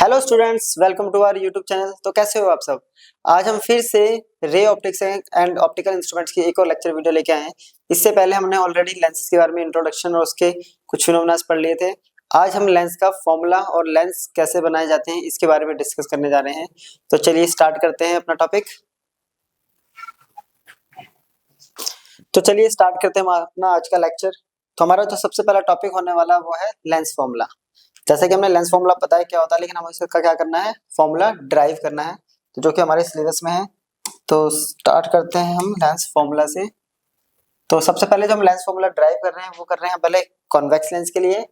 Hello students, welcome to our YouTube channel. तो कैसे हो आप सब। आज हम फिर से ray optics and optical instruments की एक और लेक्चर वीडियो लेके आए हैं। इससे पहले हमने ऑलरेडी लेंसेज के बारे में इंट्रोडक्शन और उसके कुछ फिनोमेना पढ़ लिए थे। आज हम लेंस का फॉर्मूला और लेंस कैसे बनाए जाते हैं इसके बारे में डिस्कस करने जा रहे हैं। तो चलिए स्टार्ट करते हैं अपना टॉपिक। तो चलिए स्टार्ट करते हैं अपना आज का लेक्चर। तो हमारा जो सबसे पहला टॉपिक होने वाला वो है लेंस फॉर्मूला। जैसे कि हमने लेंस फॉर्मूला पता है क्या होता है, लेकिन हमें इसका क्या करना है, फॉर्मूला ड्राइव करना है, तो जो कि हमारे सिलेबस में है। तो स्टार्ट करते हैं हम लेंस फॉर्मूला से। तो सबसे पहले जो हम लेंस फॉर्मूला ड्राइव कर रहे हैं वो कर रहे हैं पहले कॉन्वेक्स लेंस के लिए,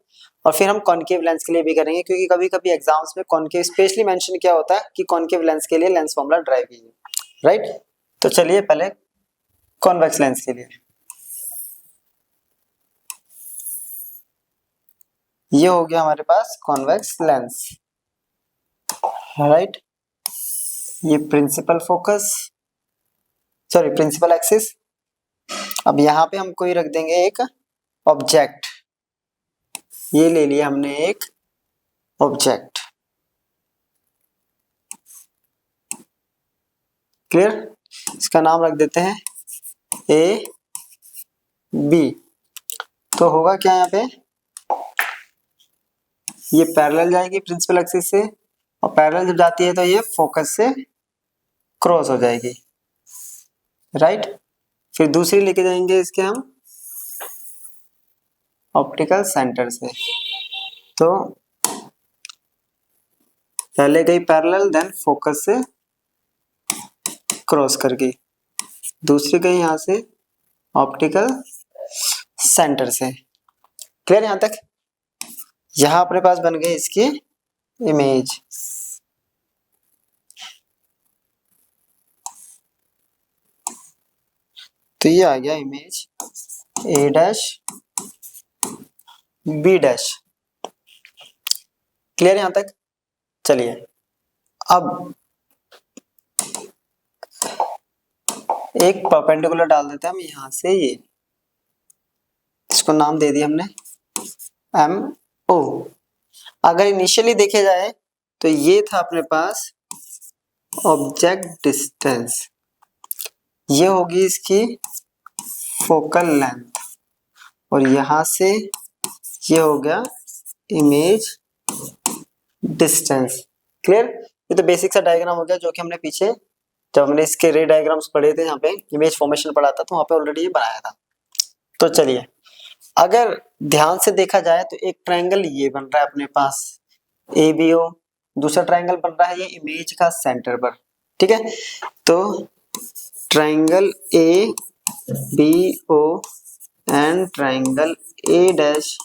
और फिर हम कॉनकेव लेंस के लिए भी करेंगे, क्योंकि कभी कभी एग्जाम्स में कॉनकेव स्पेशली मेंशन किया होता है कि कॉनकेव लेंस के लिए लेंस फॉर्मूला ड्राइव कीजिए, राइट। तो चलिए पहले कॉन्वेक्स लेंस के लिए, ये हो गया हमारे पास कॉन्वेक्स लेंस, राइट। ये principal focus, sorry principal axis. अब यहाँ पे हम कोई रख देंगे एक ऑब्जेक्ट, ये ले लिया हमने एक ऑब्जेक्ट, क्लियर। इसका नाम रख देते हैं ए बी। तो होगा क्या यहाँ पे, ये पैरेलल जाएगी प्रिंसिपल एक्सिस से, और पैरेलल जब जाती है तो ये फोकस से क्रॉस हो जाएगी, राइट। फिर दूसरी लेके जाएंगे इसके हम ऑप्टिकल सेंटर से। तो पहले गई पैरेलल, देन फोकस से क्रॉस कर गई, दूसरी गई यहां से ऑप्टिकल सेंटर से, क्लियर यहां तक। यहां अपने पास बन गई इसकी इमेज। तो ये आ गया image A dash B dash, clear यहां तक। चलिए अब एक परपेंडिकुलर डाल देते हैं हम यहां से, ये इसको नाम दे दिया हमने एम ओ। अगर इनिशियली देखे जाए तो ये था अपने पास ऑब्जेक्ट डिस्टेंस, ये होगी इसकी फोकल लेंथ, और यहां से ये हो गया इमेज डिस्टेंस, क्लियर। ये तो बेसिक सा डायग्राम हो गया जो कि हमने पीछे जब हमने इसके रे डायग्राम्स पढ़े थे, यहाँ पे इमेज फॉर्मेशन पढ़ा था, तो वहां पे ऑलरेडी ये बनाया था। तो चलिए अगर ध्यान से देखा जाए तो एक ट्रायंगल ये बन रहा है अपने पास ए बी ओ, दूसरा ट्रायंगल बन रहा है ये इमेज का सेंटर पर, ठीक है। तो triangle A B O and triangle A dash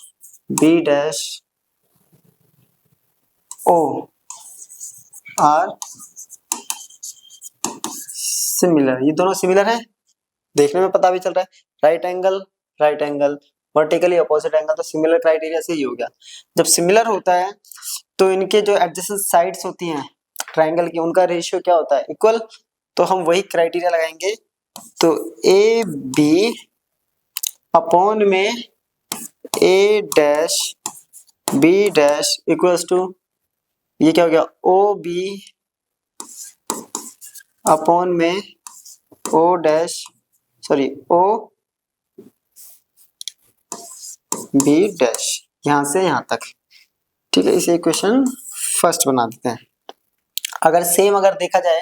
B dash O are similar, ये दोनों सिमिलर है, देखने में पता भी चल रहा है। Right angle vertically opposite angle, तो सिमिलर क्राइटेरिया से ही हो गया। जब सिमिलर होता है तो इनके जो एडजेसेंट साइड्स होती हैं ट्रायंगल की, उनका रेशियो क्या होता है, इक्वल। तो हम वही क्राइटेरिया लगाएंगे। तो ए बी अपॉन में A dash B dash equals to, ये क्या हो गया, ओ बी अपॉन में O dash, sorry O B dash, यहां से यहां तक, ठीक है। इसे इक्वेशन फर्स्ट बना देते हैं। अगर सेम अगर देखा जाए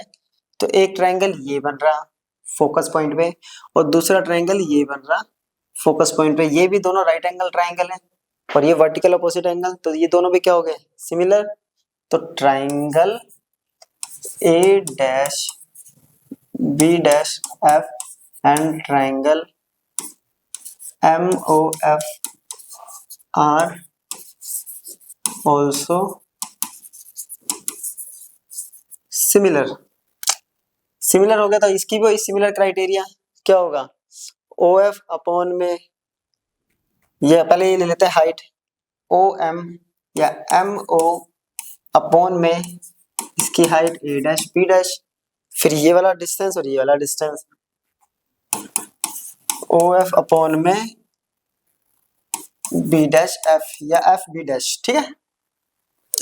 तो एक ट्रायंगल ये बन रहा फोकस पॉइंट पे, और दूसरा ट्रायंगल ये बन रहा फोकस पॉइंट पे, ये भी दोनों राइट एंगल ट्रायंगल है, और ये वर्टिकल अपोजिट एंगल, तो ये दोनों भी क्या हो गए, सिमिलर। तो triangle A dash B dash F and triangle M O F are also similar. Similar हो गया तो इसकी भी सिमिलर क्राइटेरिया क्या होगा, ओ एफ अपॉन में, ये पहले ये ले लेते हैं हाइट, ओ एम या एम ओ अपॉन में इसकी हाइट ए डैश बी डैश, फिर ये वाला डिस्टेंस और ये वाला डिस्टेंस, ओ एफ अपॉन में बी डैश एफ या एफ बी डैश, ठीक है।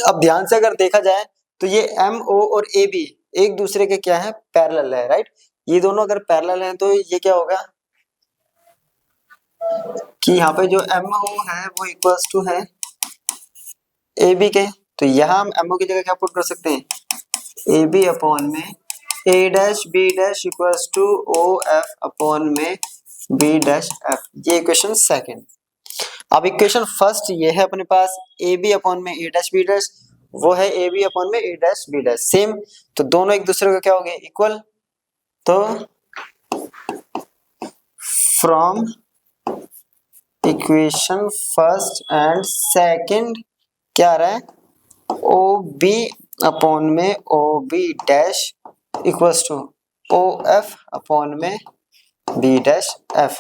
अब ध्यान से अगर देखा जाए तो ये MO और AB एक दूसरे के क्या है, पैरेलल है, राइट। ये दोनों अगर पैरेलल हैं तो ये क्या होगा कि यहाँ पे जो MO है वो इक्वल्स टू है AB के, तो यहाँ हम MO की जगह क्या पुट कर सकते हैं, AB अपॉन में A dash B dash equals to OF upon में B डैश F। ये इक्वेशन सेकंड। अब इक्वेशन फर्स्ट ये है अपने पास AB अपॉन में A डैश B डैश, वो है AB अपॉन में A dash B dash, same, तो दोनों एक दूसरे को क्या हो गए, इक्वल। तो from equation first and second क्या आ रहा है, OB अपॉन में OB dash equals to OF upon में B डैश F।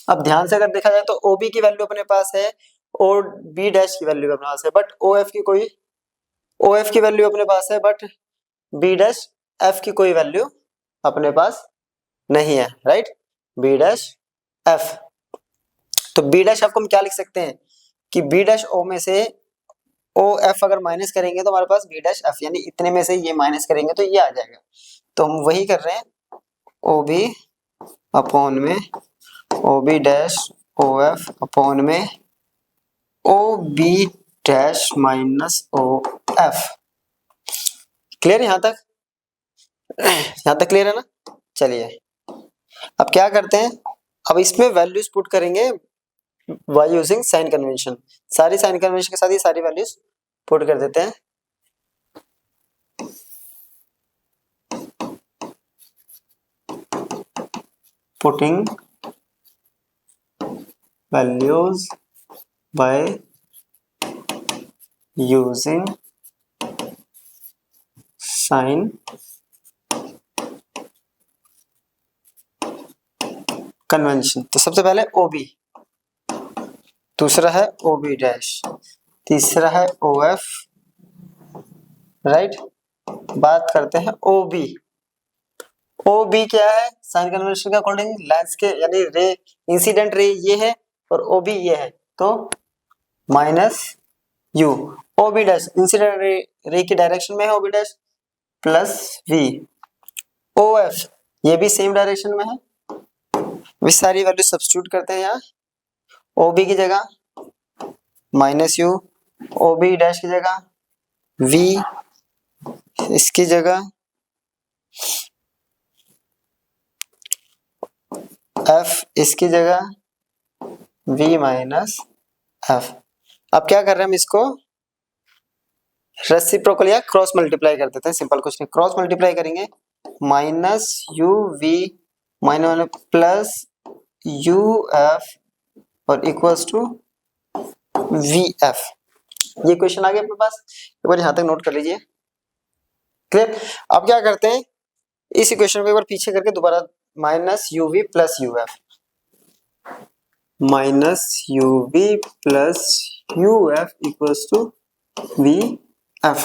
अब ध्यान से अगर देखा जाए तो OB की वैल्यू अपने पास है और B डैश की वैल्यू अपने पास है, बट OF की वैल्यू अपने पास है, बट B डैश F की कोई वैल्यू अपने पास नहीं है, राइट। B डैश F, तो B डैश F को हम क्या लिख सकते हैं कि B डैश O में से OF अगर माइनस करेंगे तो हमारे पास B डैश F, यानी इतने में से ये माइनस करेंगे तो ये आ जाएगा। तो हम वही कर रहे हैं, OB अपॉन में OB डैश OF अपॉन में OB dash minus OF। Clear यहाँ तक? यहाँ तक क्लियर है ना? चलिए अब क्या करते हैं, अब इसमें वैल्यूज पुट करेंगे बाय यूजिंग साइन कन्वेंशन। सारी साइन कन्वेंशन के साथ ही सारी वैल्यूज पुट कर देते हैं। Putting values by using sign convention. तो सबसे पहले OB, दूसरा है OB डैश, तीसरा है OF, राइट। बात करते हैं OB। OB क्या है, साइन कन्वेंशन के अकॉर्डिंग लेंस के यानी रे, इंसिडेंट रे ये है और OB ये है, तो minus U। OB dash incident ray की डायरेक्शन में है, OB dash plus V। OF ये भी सेम डायरेक्शन में है, वे सारी वैल्यू सब्स्टिट्यूट करते हैं यहाँ। OB की जगह माइनस U, OB डैश की जगह V, इसकी जगह F, इसकी जगह V माइनस F। अब क्या कर रहे हैं हम इसको रेसिप्रोकल या क्रॉस मल्टीप्लाई कर देते हैं, सिंपल कुछ नहीं, क्रॉस मल्टीप्लाई करेंगे, minus UV minus plus UF और इक्वल्स टू VF। ये क्वेश्चन आ गया अपने पास, एक बार यहां तक नोट कर लीजिए। क्लियर? अब क्या करते हैं, इस इक्वेशन को एक बार पीछे करके दोबारा minus UV plus UF, minus UV plus UF equals to VF।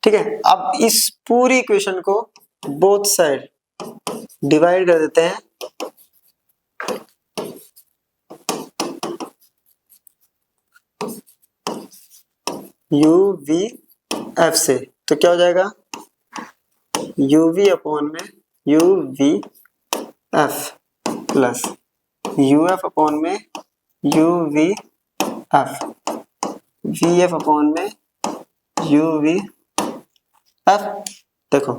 ठीक है, अब इस पूरी इक्वेशन को बोथ साइड डिवाइड कर देते हैं UVF से, तो क्या हो जाएगा UV अपॉन में UVF प्लस UF अपॉन में UVF, VF अपॉन में UVF। देखो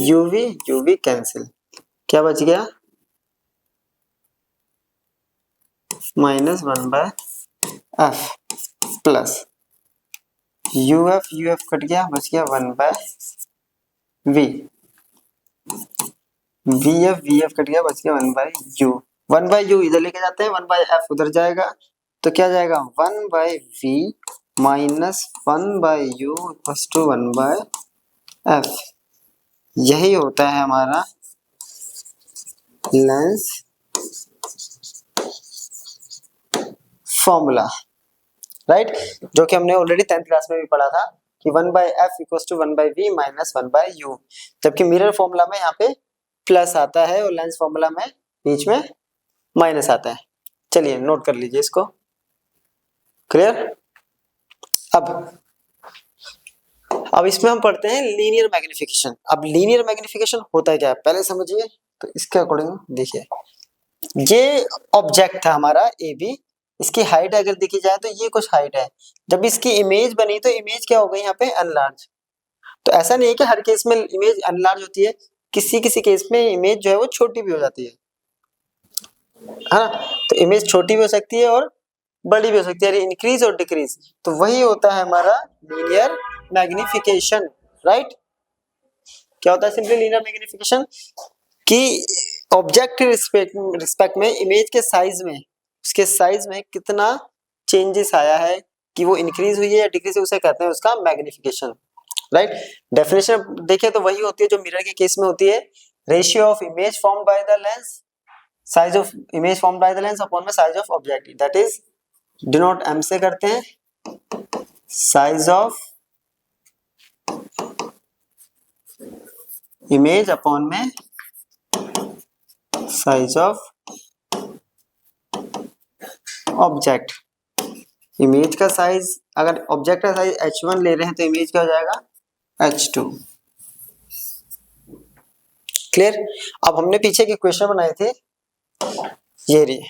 UV कैंसिल, क्या बच गया -1/f प्लस UF कट गया, बच गया 1/v, VF कट गया, बच गया 1/u। 1/u इधर लेके जाते हैं, 1/f उधर जाएगा, तो क्या जाएगा 1/v minus 1/u equals to 1/f। यही होता है हमारा लेंस फॉर्मूला, राइट, जो कि हमने ऑलरेडी 10th क्लास में भी पढ़ा था कि 1/f equals to 1/v minus 1/u, जबकि मिरर फॉर्मूला में यहाँ पे प्लस आता है और लेंस फॉर्मूला में बीच में माइनस आता है। चलिए नोट कर लीजिए इसको। क्लियर? अब अब इसमें हम पढ़ते हैं लीनियर मैग्निफिकेशन। अब लीनियर मैग्निफिकेशन होता है क्या है पहले समझिए। तो इसके अकॉर्डिंग देखिए, ये ऑब्जेक्ट था हमारा ए बी, इसकी हाइट अगर देखी जाए तो ये कुछ हाइट है। जब इसकी इमेज बनी तो इमेज क्या हो गई यहाँ पे एनलार्ज। तो ऐसा नहीं है कि हर केस में इमेज एनलार्ज होती है, किसी किसी केस में इमेज जो है वो छोटी भी हो जाती है ना। तो इमेज छोटी भी हो सकती है और बड़ी भी हो सकती है, इंक्रीज और डिक्रीज। तो वही होता है हमारा लीनियर मैग्निफिकेशन, राइट। क्या होता है सिंपली लीनियर मैग्निफिकेशन कि ऑब्जेक्ट के रिस्पेक्ट में इमेज के साइज में, उसके साइज में कितना चेंजेस आया है, कि वो इंक्रीज हुई है या डिक्रीज है, उसे कहते हैं उसका मैग्निफिकेशन, राइट। डेफिनेशन देखें तो वही होती है जो मिरर के केस में होती है, ratio of image formed by the lens, size of image formed by the lens upon में size of object, that is denote M से करते हैं, साइज ऑफ इमेज अपॉन में साइज ऑफ ऑब्जेक्ट। इमेज का size, अगर object का size h1 ले रहे हैं तो इमेज क्या हो जाएगा h2। क्लियर। अब हमने पीछे के क्वेश्चन बनाए थे, ये रही,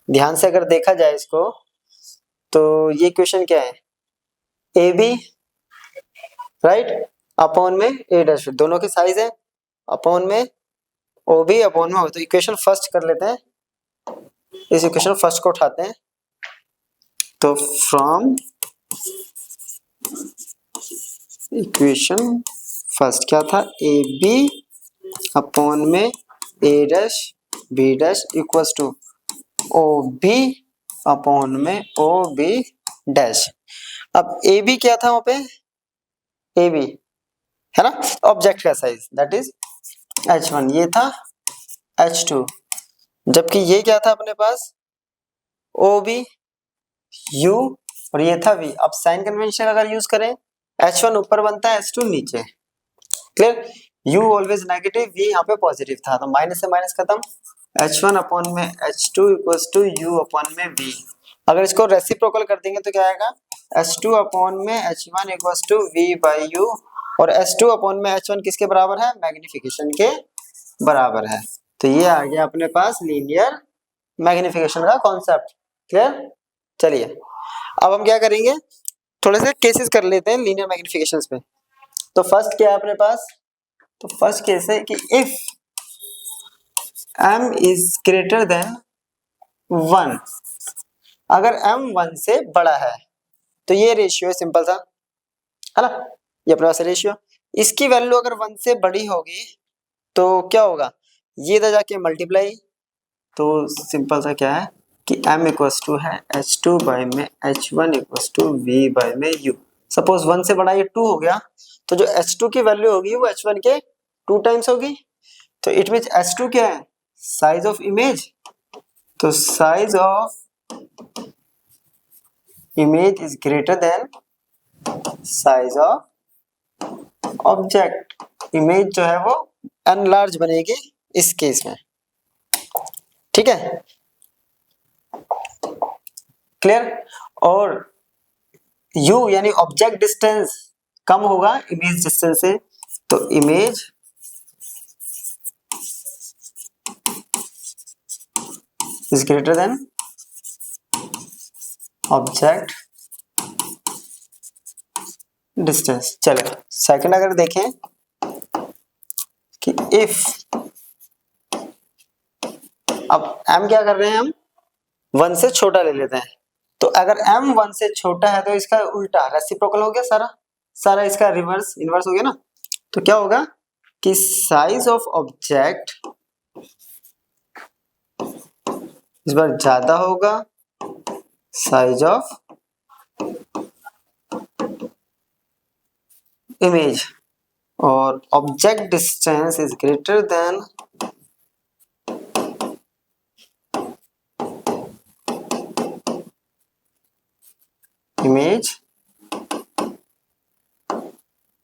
ध्यान से अगर देखा जाए इसको तो ये क्वेश्चन क्या है, ए बी राइट अपॉन में ए डैश, दोनों की साइज है, अपॉन में ओ बी अपॉन में, तो इक्वेशन फर्स्ट कर लेते हैं, इस इक्वेशन फर्स्ट को उठाते हैं। तो फ्रॉम इक्वेशन फर्स्ट क्या था, ए बी अपॉन में A dash B dash equals to O B upon में ओ बी डैश। अब ए बी क्या था वहां पे, ए बी है ना ऑब्जेक्ट का साइज, दैट इज h1, ये था h2, जबकि ये क्या था अपने पास ओ बी u और ये था v। अब साइन कन्वेंशन अगर यूज करें, h1 ऊपर बनता है h2 नीचे, clear. u always negative, v यहाँ पे पॉजिटिव था, तो माइनस से माइनस खत्म, h1 अपॉन में h2 equals to u upon में v। अगर इसको रेसिप्रोकल कर देंगे तो क्या आएगा, h2 अपॉन में h1 equals to v by u, और h2 अपॉन में h1 किसके बराबर है, मैग्निफिकेशन के बराबर है। तो ये आ गया अपने पास लीनियर मैग्निफिकेशन का कॉन्सेप्ट, क्लियर। चलिए अब हम क्या करेंगे, थोड़े से केसेस कर लेते हैं लीनियर मैग्निफिकेशंस पे। तो फर्स्ट क्या है अपने पास, तो फर्स्ट केस है कि if m is greater than 1, अगर m 1 से बड़ा है, तो ये रेशियो है सिंपल सा, है ना, ये अपने पास रेशियो, इसकी वैल्यू अगर 1 से बड़ी होगी तो क्या होगा, ये इधर जाके मल्टीप्लाई, तो सिंपल सा क्या है कि m इक्वल्स टू है h2 बाई में h1 equals to v by में u। सपोज 1 से बड़ा ये 2 हो गया, तो जो h2 की वैल्यू होगी वो h1 के 2 टाइम्स होगी, तो इट मींस h2 क्या है, साइज ऑफ इमेज, तो size of image is greater than size of object. Image जो है वो एनलार्ज बनेगी इस केस में, ठीक है, क्लियर। और u यानी ऑब्जेक्ट डिस्टेंस कम होगा इमेज डिस्टेंस से, तो image is greater than object distance. चलो सेकंड अगर देखें कि इफ, अब m क्या कर रहे हैं हम 1 से छोटा ले लेते हैं, तो अगर m 1 से छोटा है तो इसका उल्टा रेसिप्रोकल हो गया, सारा सारा इसका रिवर्स इनवर्स हो गया ना। तो क्या होगा कि साइज ऑफ ऑब्जेक्ट इस बार ज्यादा होगा साइज ऑफ इमेज, और object distance is greater than image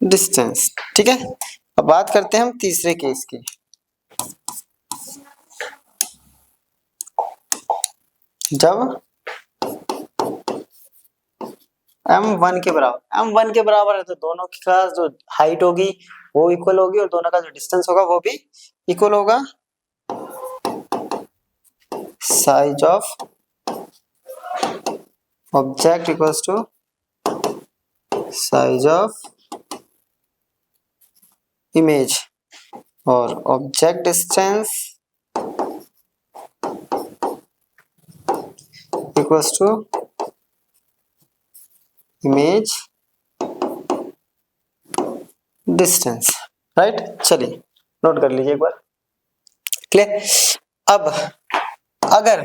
distance, ठीक है। अब बात करते हैं हम तीसरे केस की। जब m1 के बराबर, m1 के बराबर है तो दोनों का जो हाइट होगी वो इक्वल होगी और दोनों का जो डिस्टेंस होगा वो भी इक्वल होगा। Size of object equals to size of image और object distance equals to image distance. Right, चलिए नोट कर लीजिए एक बार। क्लियर। अब अगर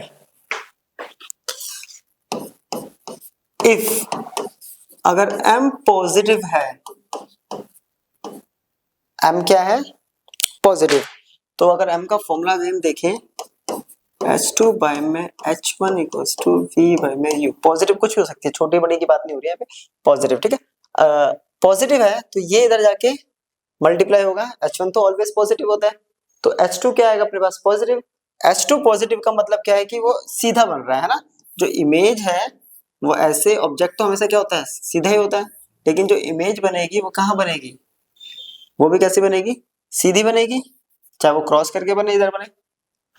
इफ अगर m पॉजिटिव है, m क्या है पॉजिटिव, तो अगर m का फॉर्मूला हम देखें h2 बाय में h1 equals to v by में u। पॉजिटिव कुछ भी हो सकती है, छोटे बड़े की बात नहीं हो रही है यहाँ पे, पॉजिटिव। ठीक है, पॉजिटिव है तो ये इधर जाके मल्टीप्लाई होगा, h1 तो ऑलवेज पॉजिटिव होता है, तो h2 क्या आएगा अपने पास पॉजिटिव। h2 पॉजिटिव का मतलब क्या है कि वो सीधा बन रहा है ना, जो इमेज है वो ऐसे, ऑब्जेक्ट तो हमेशा क्या होता है सीधा ही होता है, लेकिन जो इमेज बनेगी वो कहाँ बनेगी, वो भी कैसे बनेगी, सीधी बनेगी, चाहे वो क्रॉस करके बने इधर बने,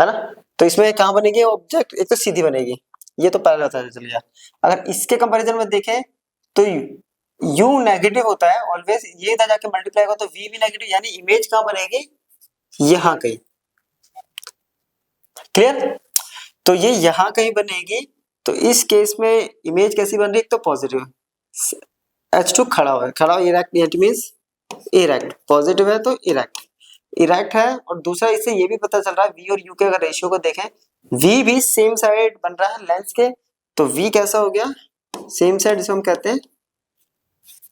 है ना। तो इसमें कहाँ बनेगी ऑब्जेक्ट, एक तो सीधी बनेगी, ये तो पहले होता है चल गया। अगर इसके कंपैरिजन में देखें तो u नेगेटिव होता है ऑलवेज, ये इधर जाके मल्टीप्लाई होगा तो v भी नेगेटिव, यानी इमेज कहाँ बनेगी यहाँ कहीं। क्लियर, तो ये यहाँ कहीं बनेगी, तो इस केस में इमेज कैसी बन रही है, एक तो पॉजिटिव, H2 खड़ा हुआ है, खड़ा हुआ erect, it means erect, positive है तो इरेक्ट, इरेक्ट है। और दूसरा इससे ये भी पता चल रहा है v और u के अगर रेशियो को देखें, v भी सेम साइड बन रहा है लेंस के, तो v कैसा हो गया सेम साइड, जिसको हम कहते हैं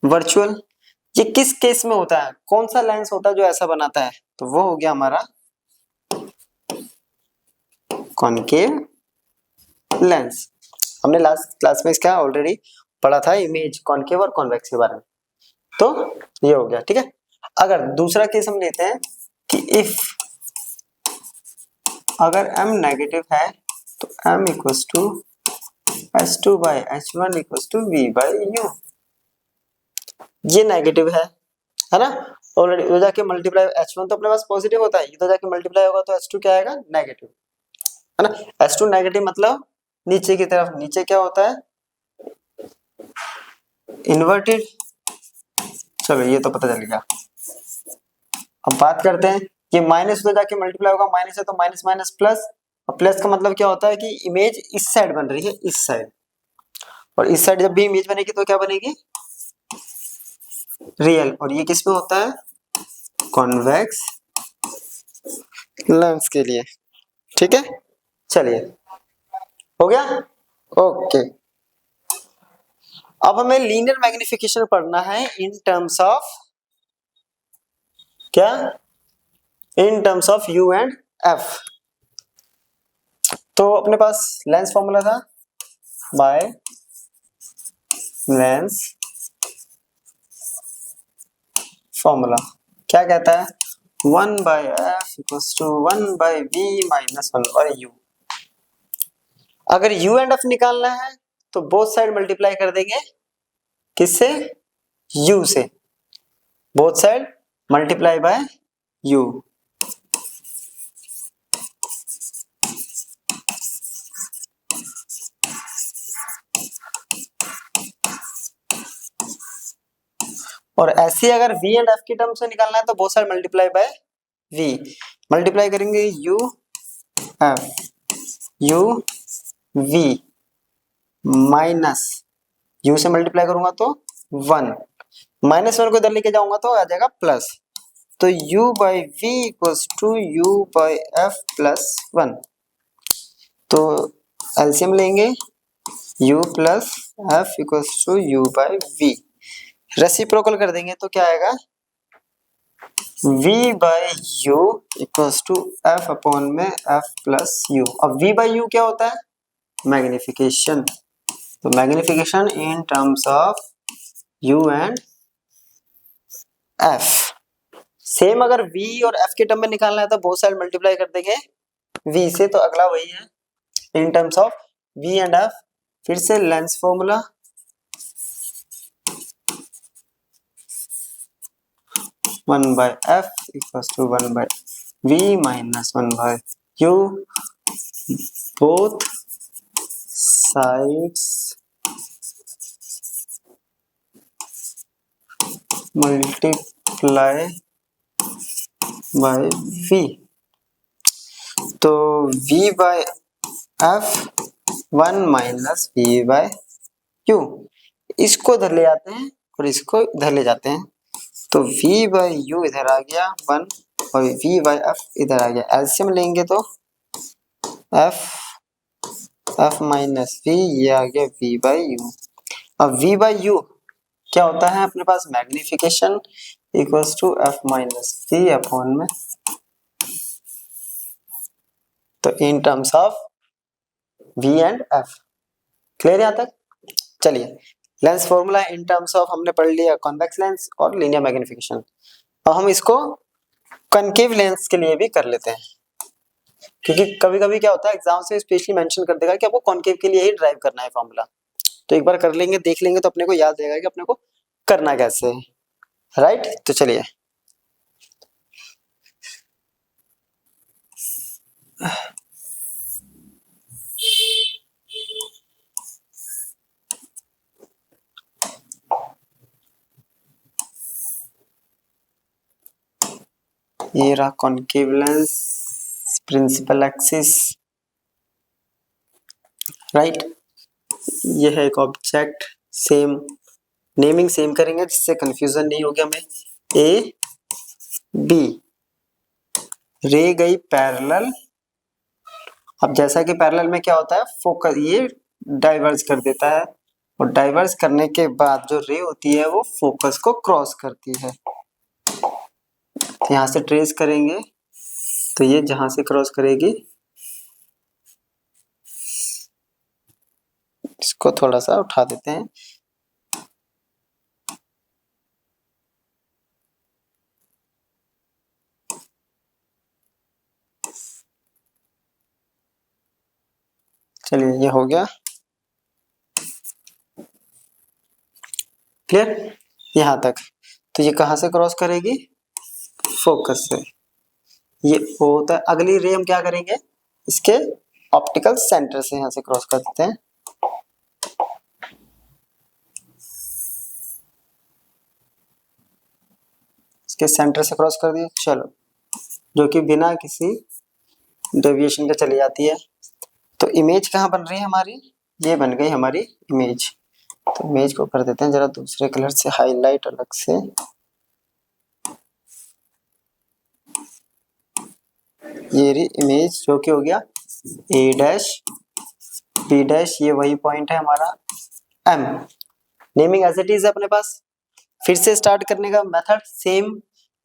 वर्चुअल। ये किस केस में होता है, कौन सा लेंस होता है जो ऐसा बनाता है, तो वो हो गया हमारा कॉनकेव लेंस। हमने लास्ट क्लास में इसका ऑलरेडी पढ़ा था, इमेज कॉनकेव और कॉन्वेक्स के बारे में, तो ये हो गया। ठीक है, अगर दूसरा केस हम लेते हैं कि इफ अगर m नेगेटिव है तो m equals to h2 by h1 equals to v by u, ये नेगेटिव है ना, ऑलरेडी इधर जाके मल्टीप्लाई, h1 तो अपने पास पॉजिटिव होता है, इधर जाके मल्टीप्लाई होगा तो h2 क्या आएगा नेगेटिव, है ना। h2 नेगेटिव मतलब नीचे की तरफ, नीचे क्या होता है इन्वर्टेड। चलो ये तो पता चल गया। अब बात करते हैं, ये माइनस उधर जाके मल्टीप्लाई होगा, माइनस है तो माइनस माइनस प्लस, और प्लस का मतलब क्या होता है कि इमेज इस साइड बन रही है, इस साइड, और इस साइड जब भी इमेज बनेगी तो क्या बनेगी रियल, और ये किस में होता है कॉन्वेक्स लेंस के लिए। ठीक है, चलिए हो गया, ओके। अब हमें लीनियर मैग्निफिकेशन पढ़ना है इन टर्म्स ऑफ क्या, in terms of u and f। तो अपने पास लेंस फॉर्मूला था बाय लेंस फॉर्मूला, क्या कहता है 1 by F equals to 1 by v minus 1 by u। अगर u एंड f निकालना है तो बोथ साइड मल्टीप्लाई कर देंगे, किससे u से, both side multiply bye u। और ऐसे अगर v एंड f की टर्म से निकालना है तो both side multiply bye v, multiply करेंगे u f u v minus u से मल्टीप्लाई करूंगा तो 1, माइनस 1 को इधर लेके जाऊंगा तो आ जाएगा प्लस, तो u by v equals to u by f plus 1। तो एलसीएम लेंगे u plus f equals to u by v, reciprocal कर देंगे तो क्या आएगा v by u equals to f upon में f प्लस u। अब v बाई u क्या होता है मैग्निफिकेशन, तो magnification in terms of u and f। Same अगर v और f के टर्म में निकालना है तो बोथ साइड मल्टीप्लाई कर देंगे v से, तो अगला वही है इन terms of v and f। फिर से lens formula 1 by f equals to 1 by v minus 1 by u, both sides multiply by v। तो v by f 1 minus v by u, इसको इधर ले जाते हैं और इसको इधर ले जाते हैं, तो v by u इधर आ गया 1 और v by f इधर आ गया। एलसीएम लेंगे तो f माइनस v, ये आ गया v by u। अब v by u क्या होता है अपने पास, magnification equals to f minus v upon में, तो in terms of v and f। Clear यहाँ तक? चलिए, lens formula in terms of हमने पढ़ लिया कॉन्वेक्स लेंस और लीनियर मैग्निफिकेशन। अब हम इसको कनकेव लेंस के लिए भी कर लेते हैं, क्योंकि कभी कभी क्या होता है एग्जाम से स्पेशली मेंशन कर देगा कि आपको कॉनकेव के लिए ही ड्राइव करना है फॉर्मूला, तो एक बार कर लेंगे, देख लेंगे तो अपने को याद रहेगा कि अपने को करना कैसे है, राइट। तो चलिए, ये रहा concave lens, principal axis, right. ये है एक ऑब्जेक्ट, सेम नेमिंग सेम करेंगे जिससे कंफ्यूजन नहीं होगी हमें। ए बी, रे गई पैरेलल। अब जैसा कि पैरेलल में क्या होता है, फोकस ये डाइवर्ज कर देता है और डाइवर्ज करने के बाद जो रे होती है वो फोकस को क्रॉस करती है। यहाँ से ट्रेस करेंगे तो ये जहां से क्रॉस करेगी, इसको थोड़ा सा उठा देते हैं, चलिए ये हो गया क्लियर यहाँ तक। तो ये कहाँ से क्रॉस करेगी, फोकस से। ये होता है, अगली रे हम क्या करेंगे, इसके ऑप्टिकल सेंटर से यहाँ से क्रॉस कर देते हैं, इसके सेंटर से क्रॉस कर दिए, चलो, जो कि बिना किसी डेविएशन के चली जाती है। तो इमेज कहाँ बन रही है हमारी, ये बन गई हमारी इमेज। तो इमेज को कर देते हैं जरा दूसरे कलर से हाईलाइट अलग से, ये रही इमेज, जो कि हो गया ए डैश बी डैश, ये वही पॉइंट है हमारा M. Naming as it is अपने पास। फिर से स्टार्ट करने का मेथड सेम,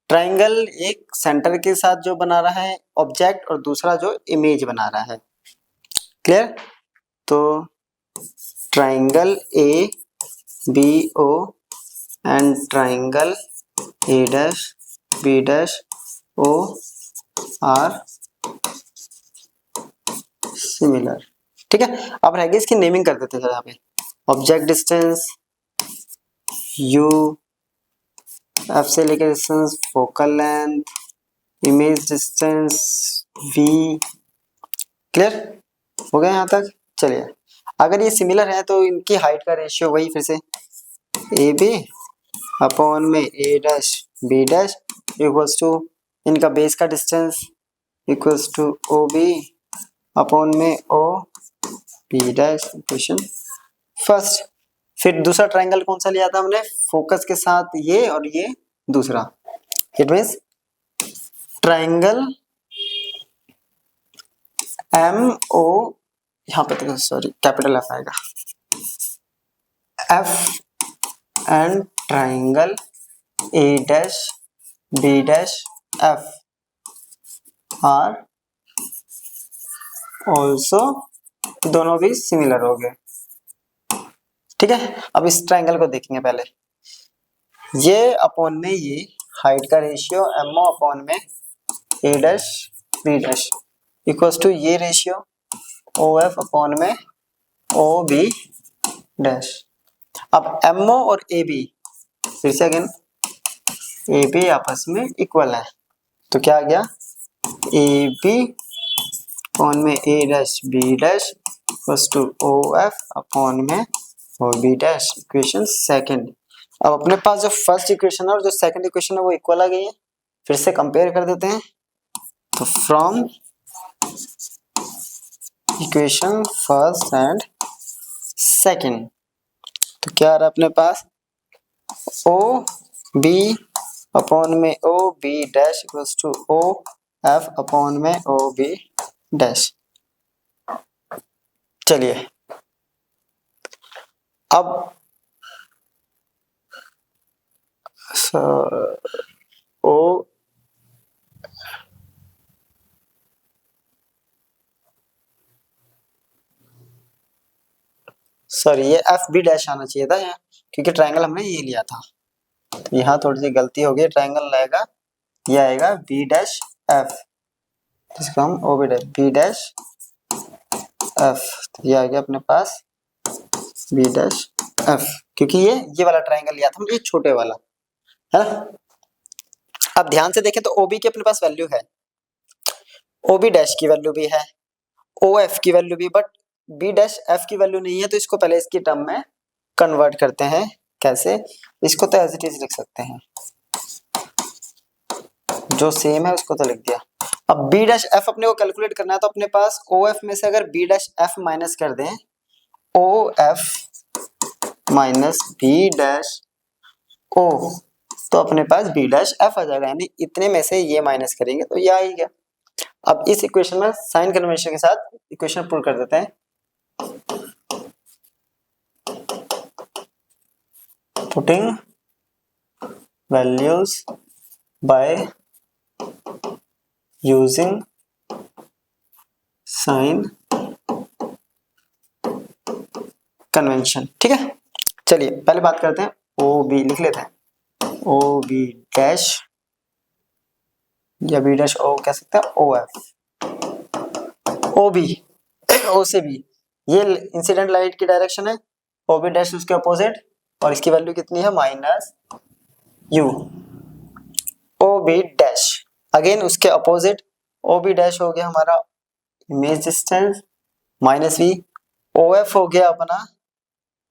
ट्राइंगल एक सेंटर के साथ जो बना रहा है ऑब्जेक्ट और दूसरा जो इमेज बना रहा है, क्लियर। तो triangle A B O and triangle A dash B dash O are similar, ठीक है। अब रहेगी इसकी नेमिंग कर देते हैं यहाँ पे, ऑब्जेक्ट डिस्टेंस यू, एफ से लेकर distance focal length, image distance V, clear हो गया यहाँ तक। चलिए, अगर ये सिमिलर है तो इनकी हाइट का रेशियो वही फिर से ए बी अपॉन में A dash B dash equals to इनका बेस का distance equals to O B upon में O B dash, equation first. फिर दूसरा ट्रायंगल कौन सा लिया था हमने, फोकस के साथ ये और ये दूसरा, it means triangle M O, यहाँ पे तो सॉरी कैपिटल एफ आएगा, F and triangle A dash B dash F are also, दोनों भी सिमिलर हो गए, ठीक है। अब इस ट्रायंगल को देखेंगे पहले, ये अपॉन में ये हाइट का रेशियो एम ओ अपॉन में A dash B dash equals to ये रेशियो ओ एफ अपॉन में ओ बी डैश। अब एम ओ और ए बी, फिर से अगेन ए बी आपस में इक्वल है, तो क्या आ गया ए बी अपॉन में A dash B dash equals to O F upon में O B dash. Equation second. अब अपने पास जो फर्स्ट इक्वेशन है और जो सेकंड इक्वेशन है वो इक्वल आ गई है, फिर से कंपेयर कर देते हैं। तो from equation first and second, तो क्या आ रहा है अपने पास ओ बी अपॉन में O B dash equals to O F upon में ओ बी डैश। चलिए अब ओ सॉरी ये एफ बी डैश आना चाहिए था यहाँ, क्योंकि ट्रायंगल हमने ये लिया था। तो यहाँ थोड़ी सी गलती हो गई, ट्रायंगल आएगा ये आएगा बी डैश एफ, जिसको हम O B dash B dash F, तो ये आ गया अपने पास बी डैश एफ, क्योंकि ये वाला ट्रायंगल लिया था हम, ये छोटे वाला है ना। अब ध्यान से देखें तो ओ बी की अपने पास वैल्यू है, ओ बी डैश की वैल्यू भी है, ओ एफ की वैल्यू भी, बट बी डैश एफ की वैल्यू नहीं है, तो इसको पहले इसकी टर्म में कन्वर्ट करते हैं। कैसे? इसको तो एज इट इज लिख सकते हैं, जो सेम है उसको तो लिख दिया। अब बी डैश एफ अपने को कैलकुलेट करना है, तो अपने पास ओ एफ में से अगर बी डैश एफ माइनस कर दें, O F minus B dash O, तो अपने पास बी डैश एफ आ जाएगा, यानी इतने में से ये माइनस करेंगे तो ये आ ही गया। अब इस इक्वेशन में साइन कन्वेंशन के साथ इक्वेशन प्रूव कर देते हैं। Putting values by using sign convention. ठीक है, चलिए पहले बात करते हैं ओ बी, लिख लेते हैं ओ बी डैश या बी डैश ओ कह सकते हैं, ओ एफ ओ बी, ओ से बी, ये इंसिडेंट लाइट की डायरेक्शन है, ओ बी डैश उसके अपोजिट, और इसकी वैल्यू कितनी है minus U. O B dash again उसके अपोजिट, ओ बी डैश हो गया हमारा image distance minus V, O F हो गया अपना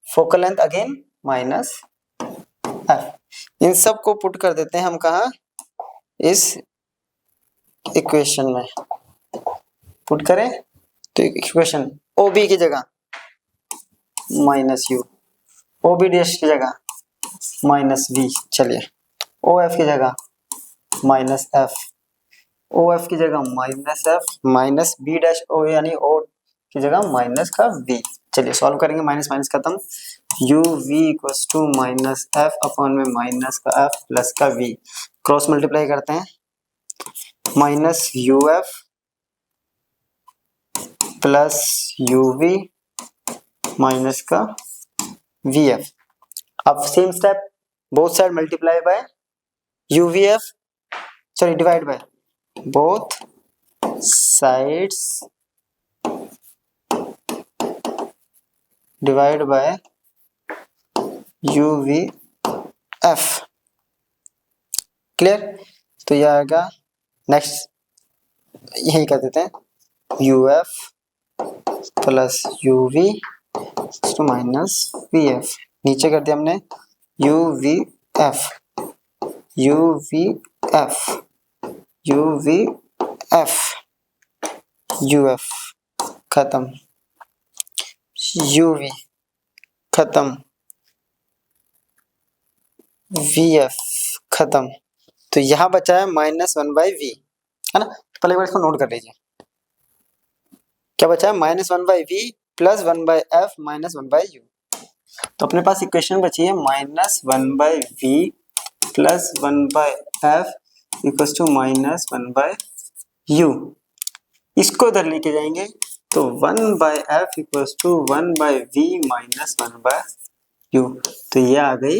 focal length again minus F. इन सब को पुट कर देते हैं हम कहा, इस इक्वेशन में पुट करें तो इक्वेशन ओ बी की जगह minus U, O B dash की जगह माइनस वी, चलिए ओ एफ की जगह माइनस एफ, ओ एफ की जगह minus F, minus B dash O यानी ओ की जगह माइनस का वी। चलिए सॉल्व करेंगे, माइनस माइनस खत्म, U V equals to minus F upon में माइनस का एफ प्लस का वी, क्रॉस मल्टीप्लाई करते हैं, minus U F plus U V minus का वी एफ। अब same step, both side multiply by U V F, sorry divide by both sides divide by U V F. Clear? तो यह आएगा, next यही कर देते हैं U F plus U V to minus V F, नीचे कर दिया हमने you V F, you V F, you V F, U F खत्म, यू वी खत्म, वी एफ खत्म, तो यहां बचा है माइनस वन बाई वी, है ना। पहले एक बार इसको नोट कर लीजिए, क्या बचा है minus one by V plus one by F minus one by U. तो अपने पास इक्वेशन बची है minus one by V plus one by F equals to minus one by U. इसको इधर लेके जाएंगे तो one by F equals to one by we minus one by U, तो ये आ गई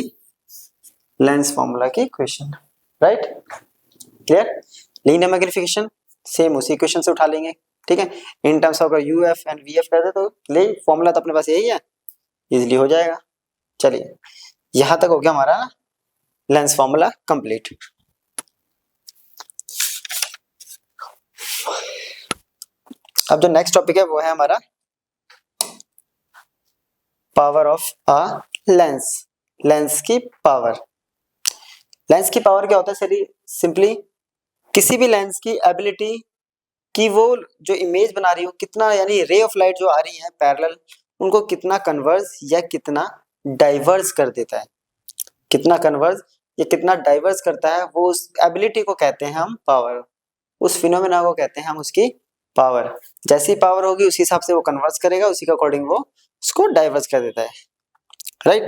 लेंस फॉर्मूला की equation, right? Clear? Linear magnification same उसी इक्वेशन से उठा लेंगे, ठीक है। इन terms of U F and V F कर दे तो ले, फॉर्मूला तो अपने पास यही है, इजीली हो जाएगा। चलिए यहां तक हो गया हमारा लेंस फॉर्मूला कंप्लीट। अब जो नेक्स्ट टॉपिक है वो है हमारा power of a lens. Lens की पावर। लेंस की पावर क्या होता है? सर सिंपली किसी भी लेंस की एबिलिटी कि वो जो इमेज बना रही हो कितना, यानी रे ऑफ लाइट जो आ रही है पैरेलल, उनको कितना कन्वर्स या कितना डाइवर्स कर देता है, कितना कन्वर्स या कितना डाइवर्स करता है, वो उस एबिलिटी को कहते हैं हम पावर। उस फिनोमेना को कहते हैं हम उसकी पावर। जैसी पावर होगी उसी हिसाब से वो कन्वर्स करेगा, उसी के अकॉर्डिंग वो उसको डाइवर्स कर देता है, राइट।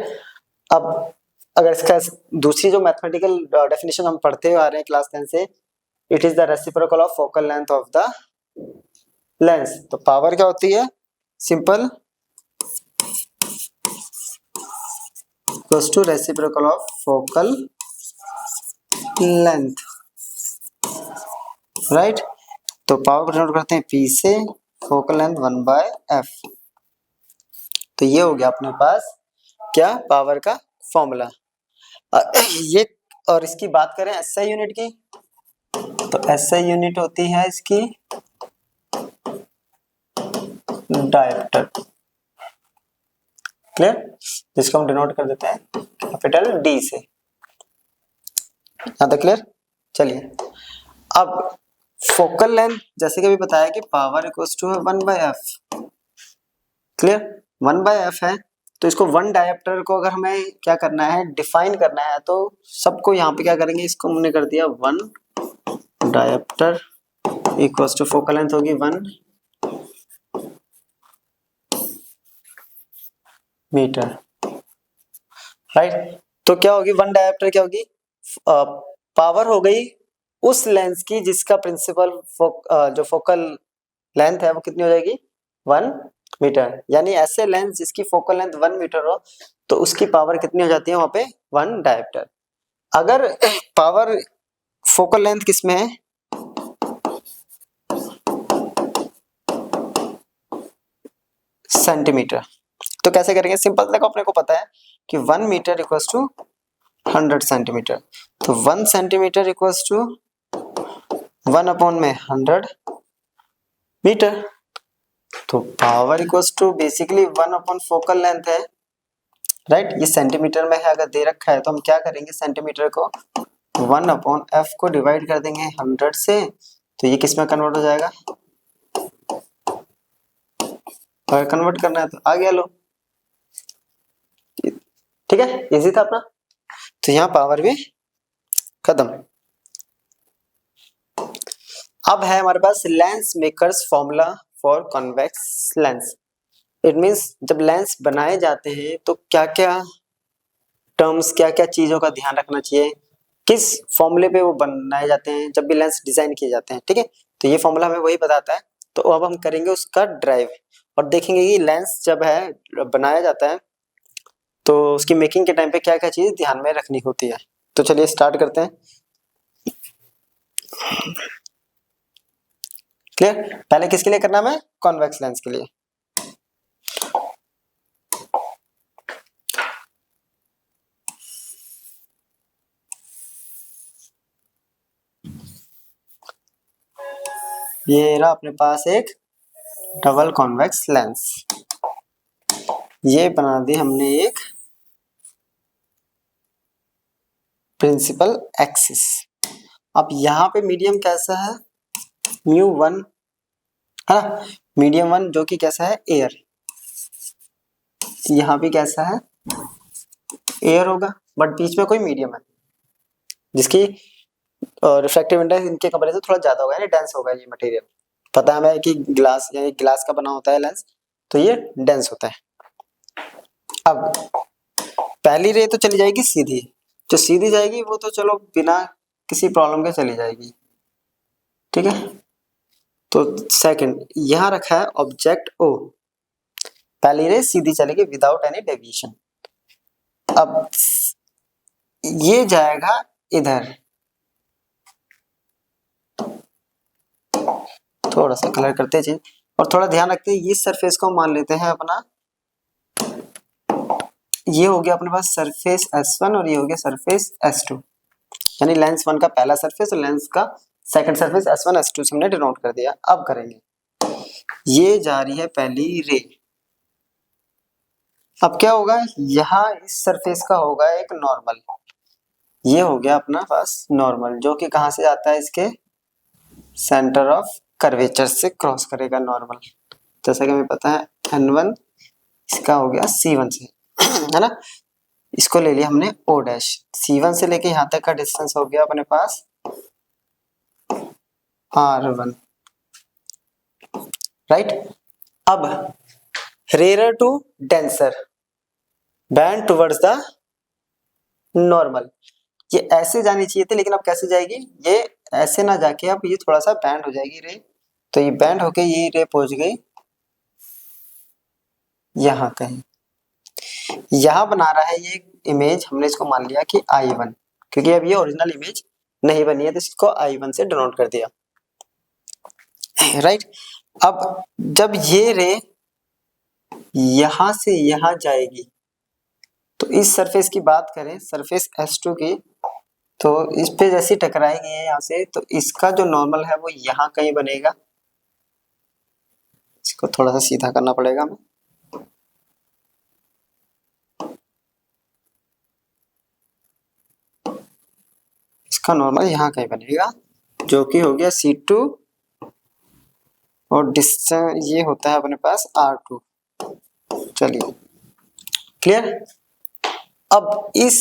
अब अगर इसका दूसरी जो मैथमेटिकल डेफिनेशन हम पढ़ते हुए आ रहे हैं क्लास 10 से, it is the reciprocal of focal length of the lens. तो पावर क्या होती है? Simple equals to reciprocal of focal length, right. तो पावर को डिनोट करते हैं P से, फोकल लेंथ 1/f। तो ये हो गया अपने पास क्या? पावर का फॉर्मूला। ये और इसकी बात करें SI यूनिट की, तो SI यूनिट होती है इसकी डायोप्टर, क्लियर, जिसको हम डिनोट कर देते हैं कैपिटल D से। यहाँ तक क्लियर? चलिए अब फोकल लेंथ जैसे कि अभी बताया कि power equals to 1/f, clear, 1/f है। तो इसको वन डायोप्टर को अगर हमें क्या करना है, डिफाइन करना है, तो सबको यहाँ पे क्या करेंगे, इसको हमने कर दिया 1 dioptre equals to focal length होगी 1 मीटर, राइट। तो क्या होगी 1 डायोप्टर, क्या होगी? पावर हो गई उस लेंस की जिसका प्रिंसिपल जो फोकल लेंथ है वो कितनी हो जाएगी? 1 मीटर। यानी ऐसे लेंस जिसकी फोकल लेंथ 1 मीटर हो तो उसकी पावर कितनी हो जाती है वहां पे? 1 डायोप्टर। अगर पावर फोकल लेंथ किसमें है? सेंटीमीटर। तो कैसे करेंगे? सिंपल, देखो अपने को पता है कि 1 मीटर इक्वल्स टू 100 सेंटीमीटर। तो 1 सेंटीमीटर इक्वल्स टू 1 अपॉन में 100 मीटर। तो power equals to basically 1 upon focal length है, राइट। ये सेंटीमीटर में है, अगर दे रखा है तो हम क्या करेंगे, सेंटीमीटर को 1 अपॉन f को डिवाइड कर देंगे 100 से, तो ये किस में कन्वर्ट हो जाएगा? अगर कन्वर्ट करना है तो आ गया, लो, ठीक है, इजी था अपना। तो यहाँ पावर भी खत्म। अब है हमारे पास lens makers formula for convex lens. It means जब लेंस बनाए जाते हैं तो क्या क्या टर्म्स, क्या क्या चीजों का ध्यान रखना चाहिए, किस फॉर्मूले पे वो बनाए जाते हैं जब भी लेंस डिजाइन किए जाते हैं, ठीक है। तो ये फॉर्मूला हमें वही बताता है। तो अब हम करेंगे उसका ड्राइव और देखेंगे कि लेंस जब है बनाया जाता है तो उसकी मेकिंग के टाइम पे क्या क्या चीज ध्यान में रखनी होती है। तो चलिए स्टार्ट करते हैं। क्लियर? पहले किसके लिए करना है? कॉन्वेक्स लेंस के लिए। ये रहा अपने पास एक डबल कॉन्वेक्स लेंस, ये बना दी हमने एक प्रिंसिपल एक्सिस। अब यहाँ पे मीडियम कैसा है? μ1 है ना, मीडियम 1 जो कि कैसा है? एयर। यहाँ भी कैसा है? एयर होगा, बट बीच में कोई मीडियम है जिसकी रिफ्रैक्टिव इंडेक्स इनके कंपैरिजन थोड़ा ज्यादा होगा, यानी डेंस होगा ये मटेरियल। पता है हमें कि ग्लास, यानी ग्लास का बना होता है लेंस, तो ये डेंस होता है। अब पहली रे तो चली जाएगी सीधी, जो सीधी जाएगी वो तो चलो बिना किसी प्रॉब्लम के चली जाएगी, ठीक है। तो सेकंड यहाँ रखा है ऑब्जेक्ट O, पहली रे सीधी चलेगी विदाउट एनी डेविएशन। अब ये जाएगा इधर, थोड़ा सा कलर करते चेंज और थोड़ा ध्यान रखते हैं, इस सरफेस को मान लेते हैं अपना ये हो गया अपने पास सरफेस S1 और ये हो गया सरफेस S2, यानी लेंस 1 का पहला सरफेस और लेंस का सेकंड सरफेस S1 S2 से हमने डिनोट कर दिया। अब करेंगे, ये जा रही है पहली रे। अब क्या होगा, यहाँ इस सरफेस का होगा एक नॉर्मल, ये हो गया अपना पास नॉर्मल, जो कि कहाँ से जाता है, इसके सेंटर ऑफ कर्वेचर से क्रॉस करेगा नॉर्मल। जैसा कि हमें पता है N1 इसका हो गया C1 से है ना, इसको ले लिया हमने O डैश। C1 से लेके यहाँ तक का डिस्टेंस हो गया अपने पास R1, राइट। अब rare to denser bend towards the normal, ये ऐसे जानी चाहिए थी, लेकिन अब कैसे जाएगी, ये ऐसे ना जाके अब ये थोड़ा सा बैंड हो जाएगी रे, तो ये बैंड होके ये रे पहुंच गई यहाँ कहीं, यहाँ बना रहा है ये इमेज, हमने इसको मान लिया कि I1, क्योंकि अब ये ओरिजिनल इमेज नहीं बनी है तो इसको I1 से डिनोट कर दिया, राइट। अब जब ये रे यहां से यहां जाएगी, तो इस सरफेस की बात करें, सरफेस S2 की, तो इस पे जैसे टकराएगी यहाँ से, तो इसका जो नॉर्मल है वो यहाँ कहीं बनेगा, इसको थोड़ा सा सीधा करना पड़ेगा हमें, इसका नॉर्मल यहाँ कहीं बनेगा, जो कि हो गया C2 और डिस्टेंस ये होता है अपने पास R2। चलिए क्लियर। अब इस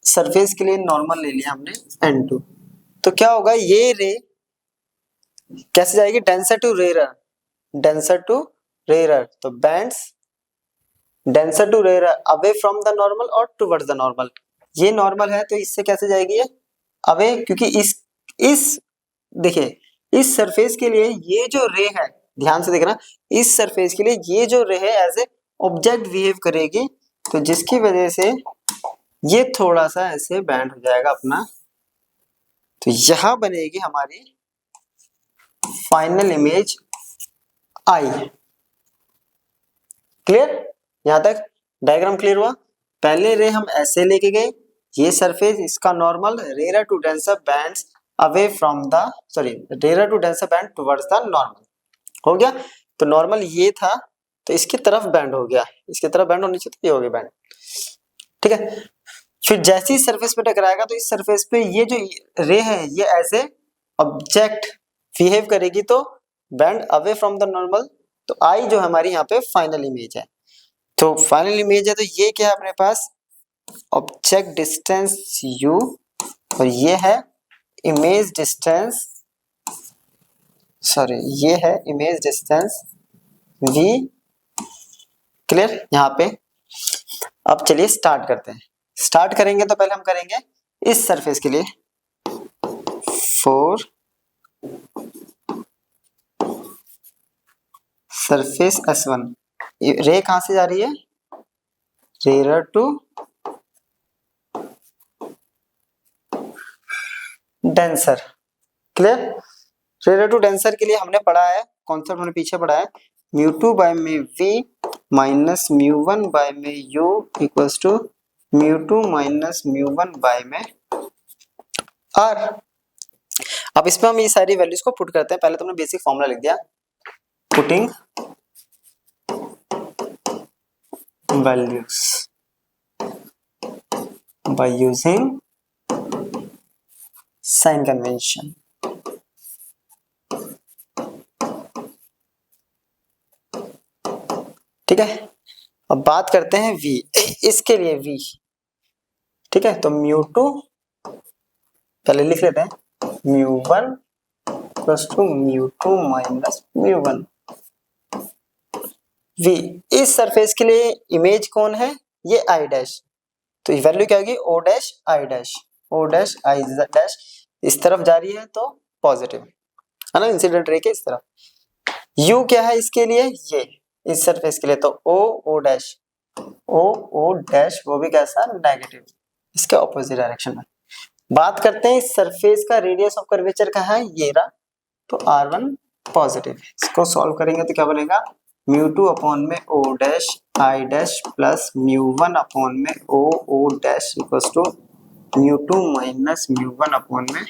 सरफेस के लिए नॉर्मल ले लिया हमने N2, तो क्या होगा, ये रे कैसे जाएगी, denser to rare, denser to rare, तो bends denser to rare away from the normal और टुवर्ड्स द नॉर्मल, ये नॉर्मल है तो इससे कैसे जाएगी ये अवे, क्योंकि इस देखिए इस सरफेस के लिए ये जो रे है, ध्यान से देखना, इस सरफेस के लिए ये जो रे है एज ए ऑब्जेक्ट बिहेव करेगी, तो जिसकी वजह से ये थोड़ा सा ऐसे बैंड हो जाएगा अपना, तो यहां बनेगी हमारी फाइनल इमेज आई। क्लियर, यहां तक डायग्राम क्लियर हुआ। पहले रे हम ऐसे लेके गए, ये सरफेस इसका normal, rare to denser bends away from the rare to denser bend towards the normal, हो गया। तो नॉर्मल ये था तो इसकी तरफ बैंड हो गया, इसकी तरफ बैंड होनी चाहिए, ये हो गया बैंड, ठीक है। फिर जैसे ही सरफेस पे टकराएगा तो इस सरफेस पे ये जो रे है ये एज ए ऑब्जेक्ट बिहेव करेगी, तो band away from the normal, तो आई जो हमारी यहाँ पे फाइनल इमेज है। तो फाइनल इमेज है तो ये क्या है अपने पास, ऑब्जेक्ट डिस्टेंस u और ये है इमेज डिस्टेंस, ये है इमेज डिस्टेंस v। क्लियर यहाँ पे। अब चलिए स्टार्ट करते हैं। स्टार्ट करेंगे तो पहले हम करेंगे इस सरफेस के लिए 4 सरफेस S1, रे कहां से जा रही है, rare to denser. Clear, rare to denser के लिए हमने पढ़ा है कॉन्सेप्ट, हमने पीछे पढ़ा है μ2 by μv minus μ1 by μu equals to μ2 minus μ1 by r। अब इसमें हम ये सारी वैल्यूज को पुट करते हैं। पहले तो हमने बेसिक फॉर्मूला लिख दिया, putting values by using sign convention। ठीक है, अब बात करते हैं v, इसके लिए v, ठीक है। तो μ2 पहले लिख लेते हैं, μ1 प्लस टू μ2 माइनस μ1। v इस सरफेस के लिए इमेज कौन है, ये i डैश, तो ये वैल्यू क्या होगी, o dash i dash, o dash i dash, इस तरफ जा रही है तो पॉजिटिव है ना, इंसिडेंट रे के इस तरफ। u क्या है इसके लिए, ये इस सरफेस के लिए, तो o डैश, o डैश वो भी कैसा, नेगेटिव, इसके ऑपोजिट डायरेक्शन में। बात करते हैं इस सरफेस का रेडियस ऑफ कर्वेचर का है ये रहा, तो r1 पॉजिटिव। इसको सॉल्व करेंगे तो क्या बनेगा, μ2 अपॉन में o dash I dash plus mu one upon में O O dash equals to mu two minus mu one upon में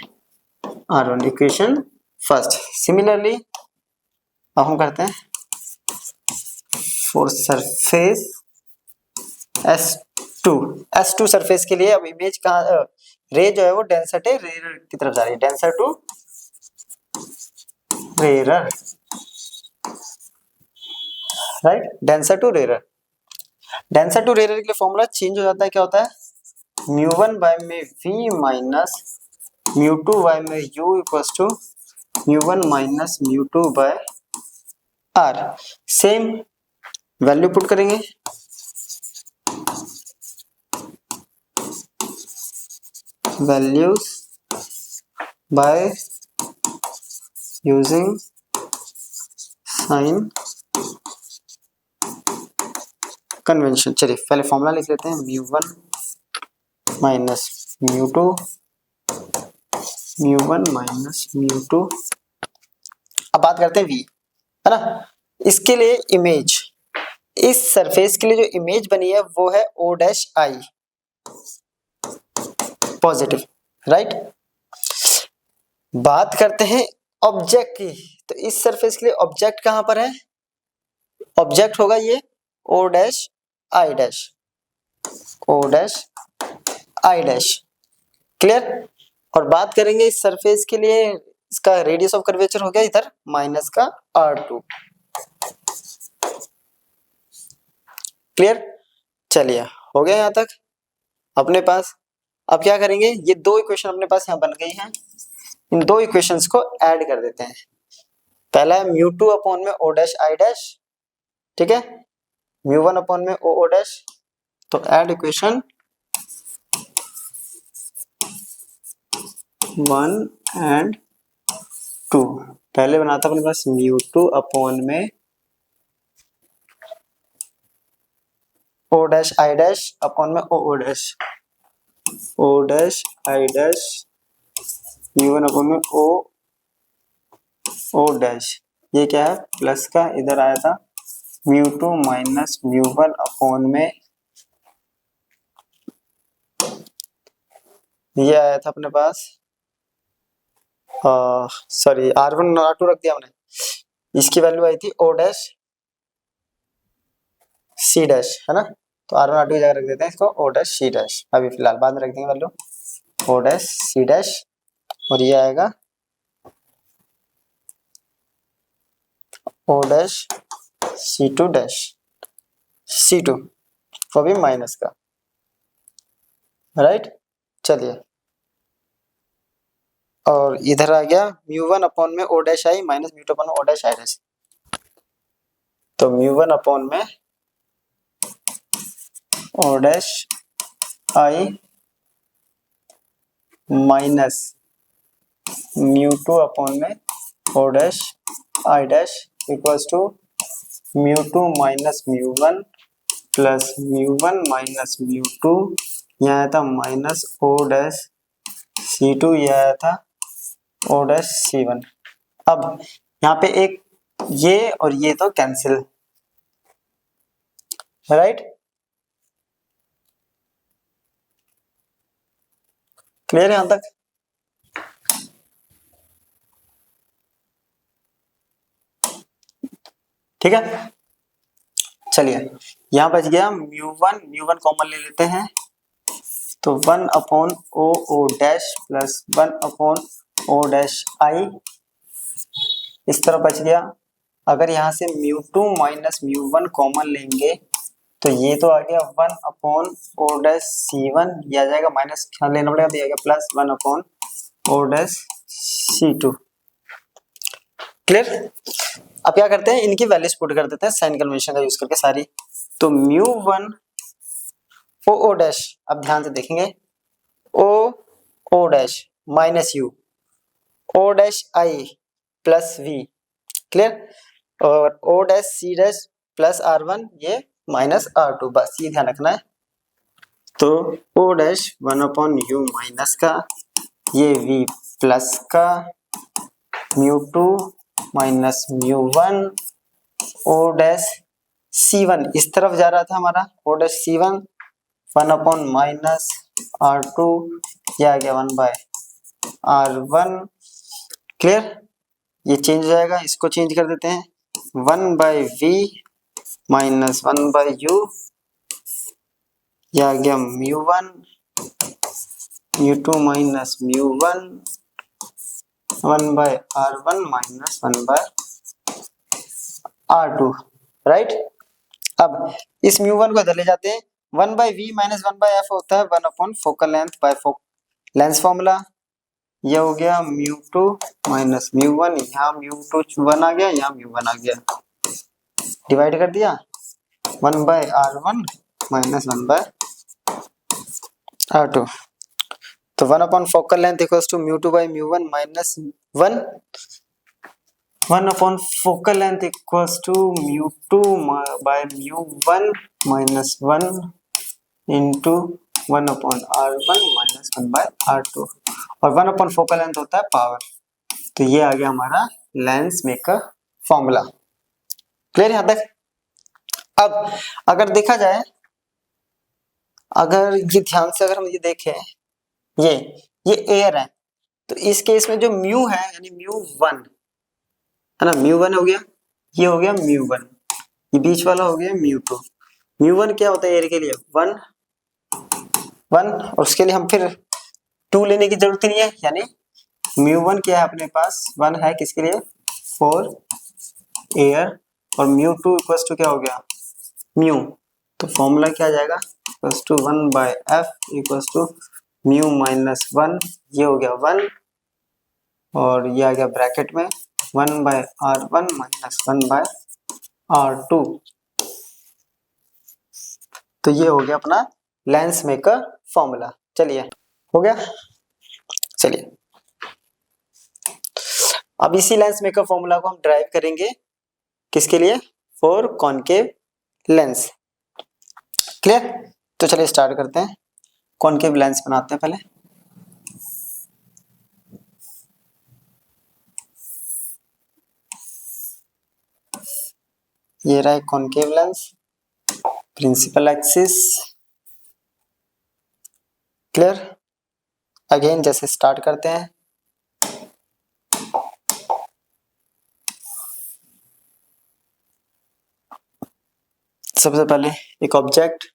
R one, equation first. Similarly अब हम करते हैं फॉर सरफेस S2 सरफेस के लिए। अब इमेज कहाँ, रे जो है वो डेंसर से रेयर की तरफ जा रही है, denser to rare, right, denser to rare. Denser to rare के लिए फॉर्मूला चेंज हो जाता है, क्या होता है म्यू वन बाय में V minus mu two by में U equals to mu one minus mu two by R. Same value put करेंगे, values by using sign convention. चलिए पहले फॉर्मूला लिख लेते हैं, mu one minus mu two, mu one minus mu two. अब बात करते हैं वी, है ना। इसके लिए इमेज, इस सरफेस के लिए जो इमेज बनी है वो है O dash I positive, right. बात करते हैं ऑब्जेक्ट की, तो इस सरफेस के लिए ऑब्जेक्ट कहां पर है, ऑब्जेक्ट होगा ये O dash I dash, O dash I dash, clear. और बात करेंगे इस सरफेस के लिए, इसका रेडियस ऑफ कर्वेचर हो गया इधर माइनस का R2, क्लियर। चलिए हो गया यहां तक अपने पास। अब क्या करेंगे, ये दो इक्वेशन अपने पास यहाँ बन गई हैं, इन दो इक्वेशंस को ऐड कर देते हैं। पहला है म्यू टू अपॉन में ओ डैश आई डैश, ठीक है, म्यू वन अपॉन में ओ ओ डैश। तो ऐड इक्वेशन 1 एंड 2। पहले बनाता अपने पास म्यू टू अपॉन में O dash I dash upon में O O dash, O dash I dash mu one upon में ओ ओ डैश। ये क्या है प्लस का, इधर आया था mu two minus mu one upon में, ये आया था अपने पास sorry R one R two रख दिया हमने, इसकी वैल्यू आई थी ओ डैश सी डैश, है ना। तो आर वन आर टू की जगह रख देते हैं इसको ओ डैश सी डैश, अभी फिलहाल, बाद में रख देंगे value O dash C dash. और ये आएगा O dash C two dash, C two वो भी माइनस का, राइट। चलिए और इधर आ गया म्यू वन अपॉन में O dash I minus mu two upon O dash I dash. तो म्यू वन अपॉन में O dash I minus mu two upon में O dash I dash equals to mu two minus mu one plus mu one minus mu two, यहाँ आया था minus O dash C two, यह आया था ओ dash C one. अब यहाँ पे एक ये और ये तो कैंसिल, राइट, क्लियर है यहां तक। ठीक है, चलिए यहां बच गया म्यू वन कॉमन ले लेते हैं, तो 1 upon O O dash plus 1 upon O dash I इस तरह बच गया। अगर यहाँ से mu two minus mu one common लेंगे तो ये तो आ गया 1 upon O dash C one, ये आ जाएगा माइनस लेना पड़ेगा, तो आएगा plus 1 upon O dash C two, clear. अब क्या करते हैं, इनकी वैल्यूज पुट कर देते हैं साइन कन्वेंशन का यूज करके सारी। तो mu one O O dash, अब ध्यान से देखेंगे, O O dash minus U O dash I plus V, clear. और O dash C dash plus R one, ये माइनस आर टू, बस ये ध्यान रखना है। तो O dash 1 upon U minus का, ये वी प्लस का, mu two minus mu one O dash C1 इस तरफ जा रहा था हमारा, ओ डैश C1 1/-R2, ये आ गया 1/R1। क्लियर, ये चेंज हो जाएगा, इसको चेंज कर देते हैं 1/V माइनस 1/U, ये आ गया μ1 μ2 minus μ1 1/R1 minus 1/R2, right. अब इस μ1 को इधर ले जाते हैं, 1/V माइनस 1/F होता है 1 focal length bye lens formula. ये हो गया μ2 माइनस μ1, यहाँ μ2 1 आ गया, यहाँ μ1 आ गया, डिवाइड कर दिया 1/R1 माइनस 1/R2। तो 1 focal length equals to μ2 by μ1 minus 1, 1 focal length equals to μ2 by μ1 minus 1 into 1/R1 minus 1/R2, और 1 फोकल लेंथ होता है पावर। तो ये आ गया हमारा लेंस मेकर फॉर्मूला। क्लियर यहाँ तक। अब अगर देखा जाए, अगर ये ध्यान से अगर हम ये देखें, ये एयर है, तो इस केस में जो म्यू है यानी μ1 है ना, μ1 हो गया, ये हो गया μ1, ये बीच वाला हो गया μ2। μ1 क्या होता है एयर के लिए 1, और उसके लिए हम फिर 2 लेने की जरूरत नहीं है, यानी μ1 क्या है अपने पास 1 है, किसके लिए फॉर एयर, और μ2 इक्वल्स टू क्या हो गया म्यू, तो फॉर्मूला क्या आ जाएगा equals to 1/F equals to mu minus 1, ये हो गया 1, और ये आ गया ब्रैकेट में 1/R1 माइनस 1/R2। तो ये हो गया अपना लेंस मेकर फॉर्मूला। चलिए हो गया। चलिए अब इसी लेंस मेकर फॉर्मूला को हम ड्राइव करेंगे किसके लिए, फॉर कॉनकेव लेंस। क्लियर। तो चलिए स्टार्ट करते हैं, कॉनकेव लेंस बनाते हैं पहले। ये रहा है concave lens, principal axis. Clear. Again जैसे स्टार्ट करते हैं, सबसे पहले एक ऑब्जेक्ट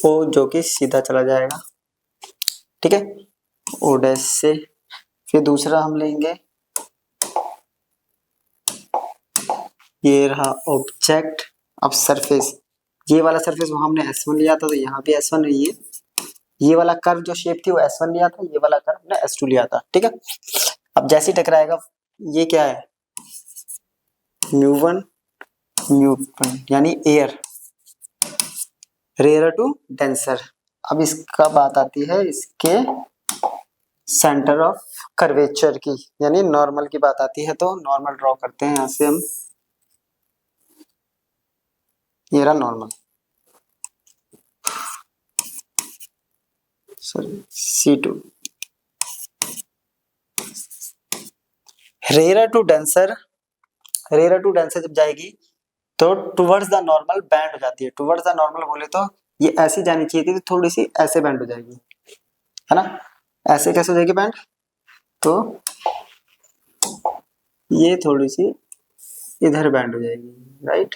ओ जो कि सीधा चला जाएगा, ठीक है, ओ डैश से। फिर दूसरा हम लेंगे, ये रहा ऑब्जेक्ट। अब सरफेस, ये वाला सरफेस वहां हमने S1 लिया था, तो यहाँ भी S1 है। ये वाला कर्व जो शेप थी वो S1 लिया था, ये वाला कर्व हमने S2 लिया था, ठीक है। अब जैसे ही टकराएगा, ये क्या है μ1 यानी एयर, रेयर टू डेंसर। अब इसका बात आती है इसके सेंटर ऑफ कर्वेचर की, यानी नॉर्मल की बात आती है। तो नॉर्मल ड्रॉ करते हैं यहाँ से हम, ये रहा normal, sorry C2। Rare to denser जब जाएगी तो टुवर्ड्स द नॉर्मल बैंड हो जाती है। टुवर्ड्स द नॉर्मल बोले तो ये ऐसी जानी चाहिए थी, तो थोड़ी सी ऐसे बैंड हो जाएगी, है ना। ऐसे कैसे हो जाएगी बैंड, तो ये थोड़ी सी इधर बैंड हो जाएगी, राइट।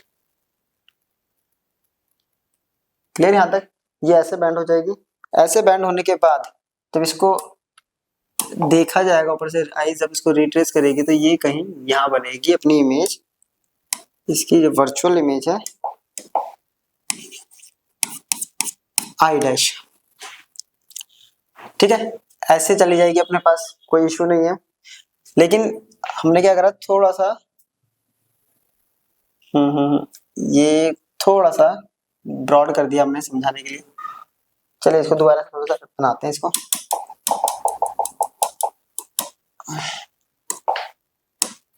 क्लियर यहाँ तक। ये ऐसे बैंड हो जाएगी। ऐसे बैंड होने के बाद जब इसको देखा जाएगा ऊपर से, आई जब इसको रिट्रेस करेगी तो ये कहीं यहाँ बनेगी अपनी इमेज, इसकी जो वर्चुअल इमेज है आई डैश, ठीक है। ऐसे चली जाएगी अपने पास, कोई इशू नहीं है। लेकिन हमने क्या करा, थोड़ा सा ये थोड़ा सा ब्रॉड कर दिया हमने समझाने के लिए। चलिए इसको दोबारा थोड़ा सा बनाते हैं इसको,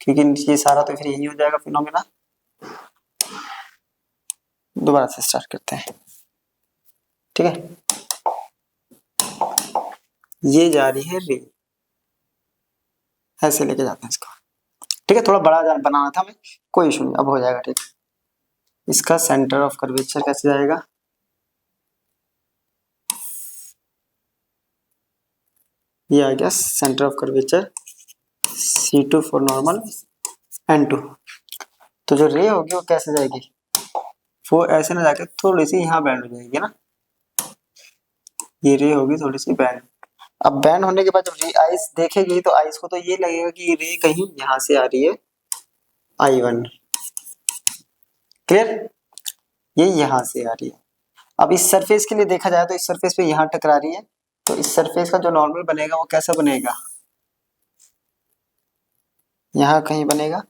क्योंकि ये सारा तो फिर यही हो जाएगा फिनोमेना। दोबारा से स्टार्ट करते हैं, ठीक है। ये जा रही है रे, ऐसे लेके जाते हैं इसको, ठीक है। थोड़ा बड़ा बनाना था हमें, कोई इशू नहीं, अब हो जाएगा, ठीक। इसका सेंटर ऑफ कर्वेचर कैसे जाएगा, ये आ गया centre of curvature C2 for normal N2। तो जो रे होगी वो कैसे जाएगी, वो ऐसे ना जाके थोड़ी सी यहाँ बैंड हो जाएगी ना, ये रे होगी थोड़ी सी बैंड। अब बैंड होने के बाद जब रे आइस देखेगी तो आइस को तो ये लगेगा कि रे कहीं यहाँ से आ रही है I1, क्लियर, ये यहाँ से आ रही है। अब इस सरफेस के लिए देखा जाए तो इस सरफेस पे यहाँ टकरा रही है, तो इस सरफेस का जो नॉर्मल बनेगा वो कैसा बनेगा, यहाँ कहीं बनेगा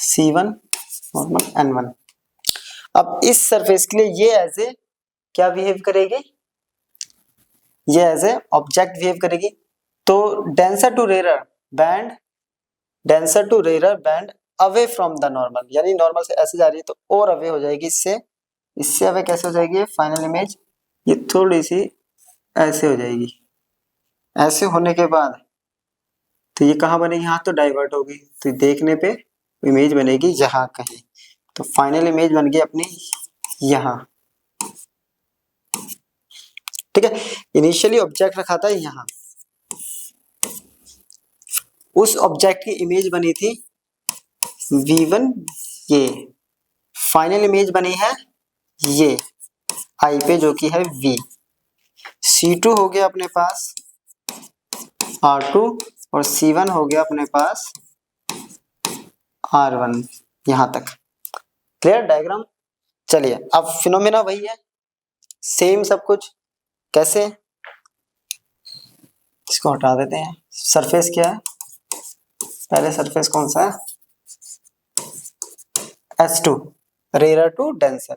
C1 नॉर्मल N1। अब इस सरफेस के लिए ये एज ए क्या बिहेव करेगी, ये एज ए ऑब्जेक्ट बिहेव करेगी। तो denser to rarer bend, denser to rarer bend away from the normal, यानी नॉर्मल से ऐसे जा रही है तो और अवे हो जाएगी इससे, इससे अवे कैसे हो जाएगी फाइनल इमेज, ये थोड़ी सी ऐसे हो जाएगी। ऐसे होने के बाद तो ये कहाँ बनेगी, यहाँ तो डाइवर्ट होगी, तो देखने पे इमेज बनेगी यहाँ कहीं, तो फाइनल इमेज बन गई अपनी यहाँ, ठीक है। इनिशियली ऑब्जेक्ट रखा था यहाँ, उस ऑब्जेक्ट की इमेज बनी थी V1, ये फाइनल इमेज बनी है ये आई पे जो कि है V। C2 हो गया अपने पास R2 और C1 हो गया अपने पास R1, यहां तक क्लियर डायग्राम। चलिए अब फिनोमेना वही है, सेम सब कुछ, कैसे, इसको हटा देते हैं। सरफेस क्या है, पहले सरफेस कौन सा है, S2 rare to denser,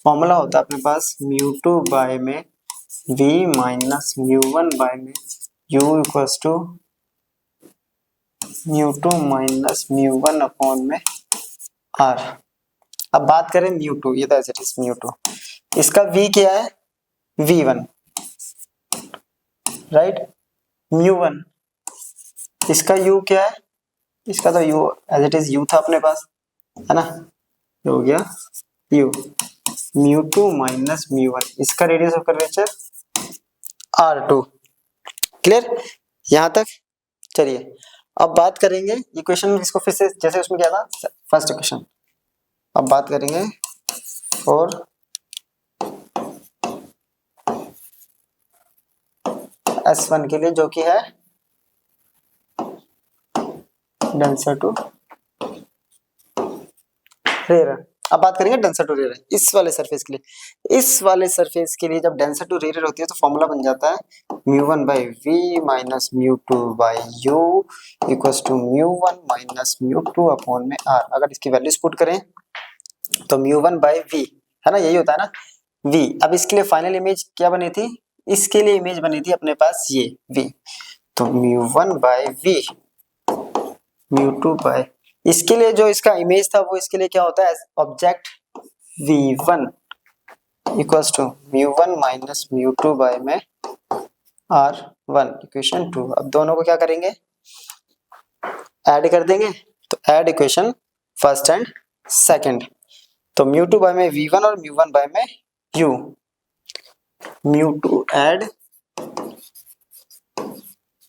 formula होता है अपने पास μ2 बाय में V माइनस μ1 बाय में U equals to μ2 minus μ1 upon में R। अब बात करें μ2, ये तो इट इज μ2, इसका V क्या है V1 राइट, μ1 इसका U क्या है, इसका तो U as it is U था अपने पास है ना, ये हो गया U, μ2 माइनस μ1 इसका radius of curvature R2, clear यहां तक। चलिए अब बात करेंगे इक्वेशन, इसको फिर से जैसे उसमें क्या था फर्स्ट इक्वेशन, अब बात करेंगे फॉर S1 के लिए जो कि है डेंसर टू रेयर। अब बात करेंगे डेंसर टू रेयर इस वाले सरफेस के लिए, इस वाले सरफेस के लिए जब डेंसर टू रेयर होती है तो फॉर्मूला बन जाता है μ1 by we minus μ2 by u equals to μ1 minus μ2 upon में r। अगर इसकी वैल्यूज पुट करें तो μ1 बाई वी है ना, यही होता है ना v। अब इसके लिए फाइनल इमेज क्या बनी थी, इसके लिए इमेज बनी थी अपने पास ये v, तो μ1 बाई वी μ2 बाई, इसके लिए जो इसका इमेज था वो इसके लिए क्या होता है object v1 equals to μ1 minus μ2 by में r1 इक्वेशन 2। अब दोनों को क्या करेंगे ऐड कर देंगे, तो add equation first and second, तो μ2 बाई में v1 और μ1 बाई में u, μ2 add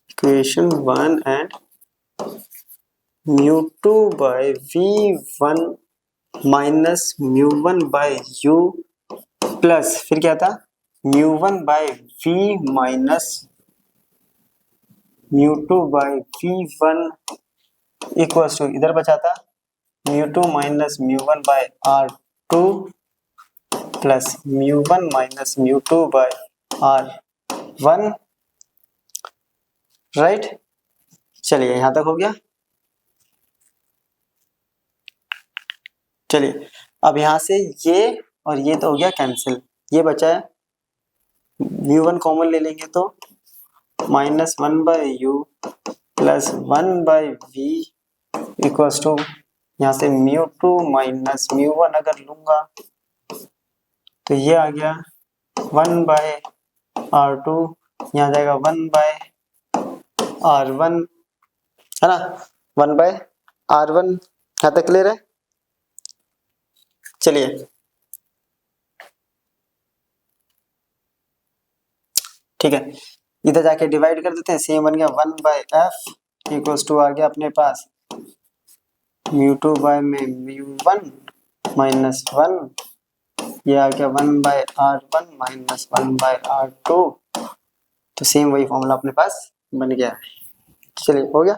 equation 1 and μ2 by v1 minus μ1 by u plus फिर क्या था μ1 by v minus μ2 by v1 equals to इधर बचा था μ2 minus μ1 by r2 plus μ1 minus μ2 by r1 right. चलिए यहां तक हो गया। चलिए अब यहां से ये और ये तो हो गया कैंसिल, ये बचा है μ1 कॉमन ले लेंगे तो minus 1 by U plus 1 by V equals to यहाँ से μ2 माइनस μ1 अगर लूंगा तो ये आ गया 1 बाय R2, यहाँ जाएगा 1 बाय R1 है ना, 1/r1। यहाँ तक क्लियर है? चलिए ठीक है, इधर जाके डिवाइड कर देते हैं, सेम बन गया 1/f इक्वल्स टू आ गया अपने पास μ2 बाय में μ1 माइनस 1, ये आ गया 1/r1 माइनस 1/r2। तो सेम वही फॉर्मूला अपने पास बन गया है। चलिए हो गया,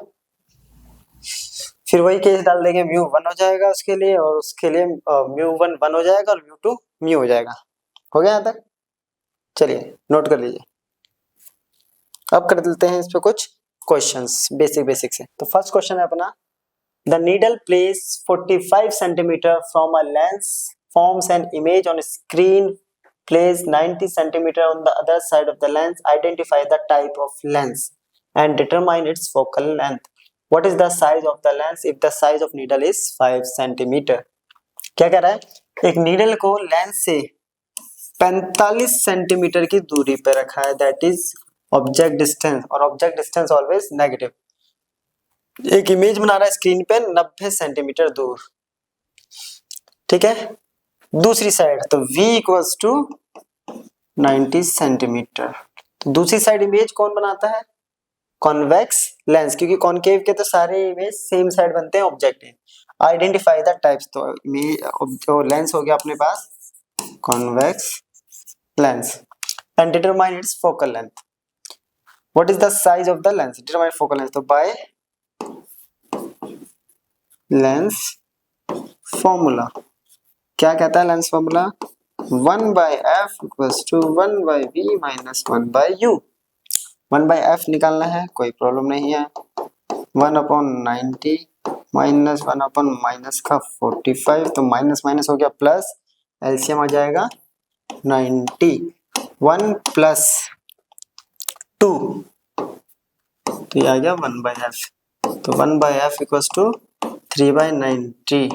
फिर वही केस डाल देंगे, μ1 हो जाएगा उसके लिए, और उसके लिए μ1 1 हो जाएगा और μ2 μ हो जाएगा। हो गया यहाँ तक? चलिए नोट कर लीजिए। अब कर देते हैं इस पे कुछ क्वेश्चंस बेसिक से। तो फर्स्ट क्वेश्चन है अपना, the needle place 45 centimetre from a lens forms an image on a screen, place 90 centimeter on the other side of the lens, identify the type of lens and determine its focal length. What is the size of the lens if the size of needle is 5 centimeter? क्या कह रहा है, एक needle को lens से 45 centimetre की दूरी पे रखा है, दैट इज ऑब्जेक्ट डिस्टेंस, और ऑब्जेक्ट डिस्टेंस ऑलवेज नेगेटिव। एक इमेज बना रहा है स्क्रीन पे 90 सेंटीमीटर दूर, ठीक है। दूसरी साइड तो v इक्वल्स टू 90 सेंटीमीटर। तो दूसरी साइड इमेज कौन बनाता है? कॉन्वेक्स लेंस, क्योंकि कॉनकेव के तो सारे इमेज सेम साइड बनते हैं ऑब्जेक्ट है। आइडेंटिफाई द टाइप्स, तो जो लेंस हो गया अपने पास convex lens, and determine its focal length. What is the size of the lens, determine focal length, तो बाय लेंस फॉर्मूला। क्या कहता है lens formula? 1/f equals to 1/v minus 1/u। 1/f निकालना है, कोई प्रॉब्लम नहीं है। 1/90 माइनस 1/ माइनस का 45, तो माइनस माइनस हो गया प्लस, एलसीएम आ जाएगा 90, 1 प्लस 2, तो ये आ गया 1/f। तो 1/f इक्वल्स टू 3/90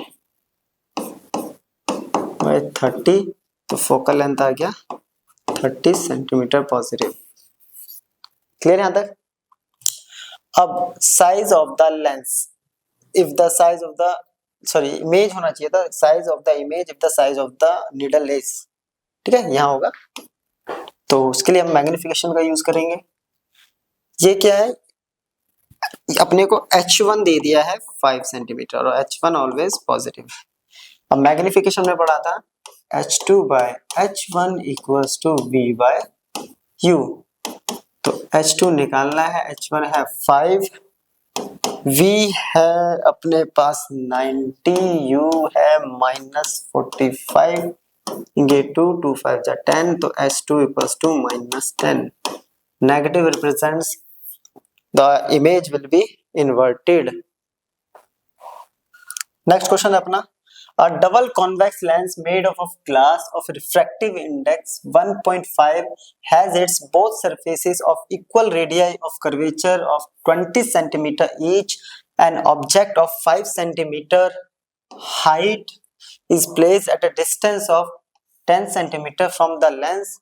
बाय 30, तो फोकल लेंथ आ गया 30 सेंटीमीटर पॉजिटिव। क्लियर यहाँ तक? अब size of the lens if the size of the image होना चाहिए था, size of the image if the size of the needle is, ठीक है, यहाँ होगा। तो उसके लिए हम मैग्निफिकेशन का यूज करेंगे। ये क्या है, अपने को h1 दे दिया है 5 सेंटीमीटर, और h1 ऑलवेज पॉजिटिव। अब मैग्निफिकेशन में पढ़ा था h2/h1 इक्वल्स टू v/u। तो h2 निकालना है, h1 है 5, v है अपने पास 90, u है -45, ये 2 2 5 जा 10, तो h2 इक्वल्स टू -10। Negative represents the image will be inverted. Next question है अपना, a double convex lens made of glass of refractive index 1.5 has its both surfaces of equal radii of curvature of 20 cm each. An object of 5 cm height is placed at a distance of 10 cm from the lens.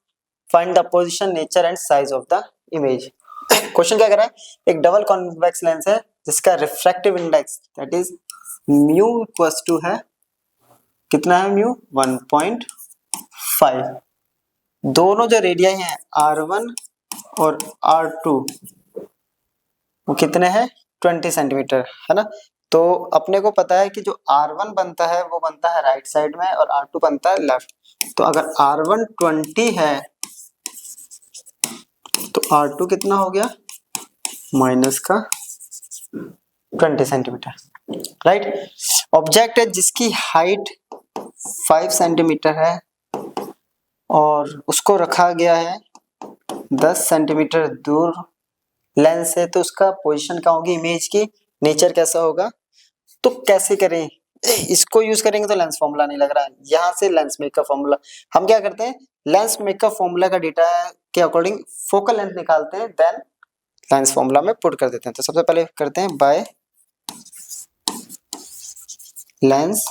Find the position, nature and size of the image. Question क्या कर रहा है, एक double convex lens है जिसका refractive index that is mu equals to है, कितना है म्यू 1.5। दोनों जो रेडियाई हैं R1 और R2 वो कितने हैं 20 सेंटीमीटर, है ना। तो अपने को पता है कि जो R1 बनता है वो बनता है राइट साइड में और R2 बनता है लेफ्ट। तो अगर R1 20 है तो R2 कितना हो गया माइनस का 20 सेंटीमीटर, राइट। ऑब्जेक्ट है जिसकी हाइट 5 सेंटीमीटर है और उसको रखा गया है 10 सेंटीमीटर दूर लेंस से, तो उसका पोजीशन क्या होगी इमेज की, नेचर कैसा होगा। तो कैसे करें, इसको यूज करेंगे तो लेंस फॉर्मूला नहीं लग रहा है, यहाँ से लेंस मेक का फॉर्मूला। हम क्या करते हैं, लेंस मेक का फॉर्मूला का डेटा के अकॉर्डिंग फोकल लेंथ निकालते हैं, देन लेंस फॉर्मूला में पुट कर देते हैं। तो सबसे पहले करते हैं बाय लेंस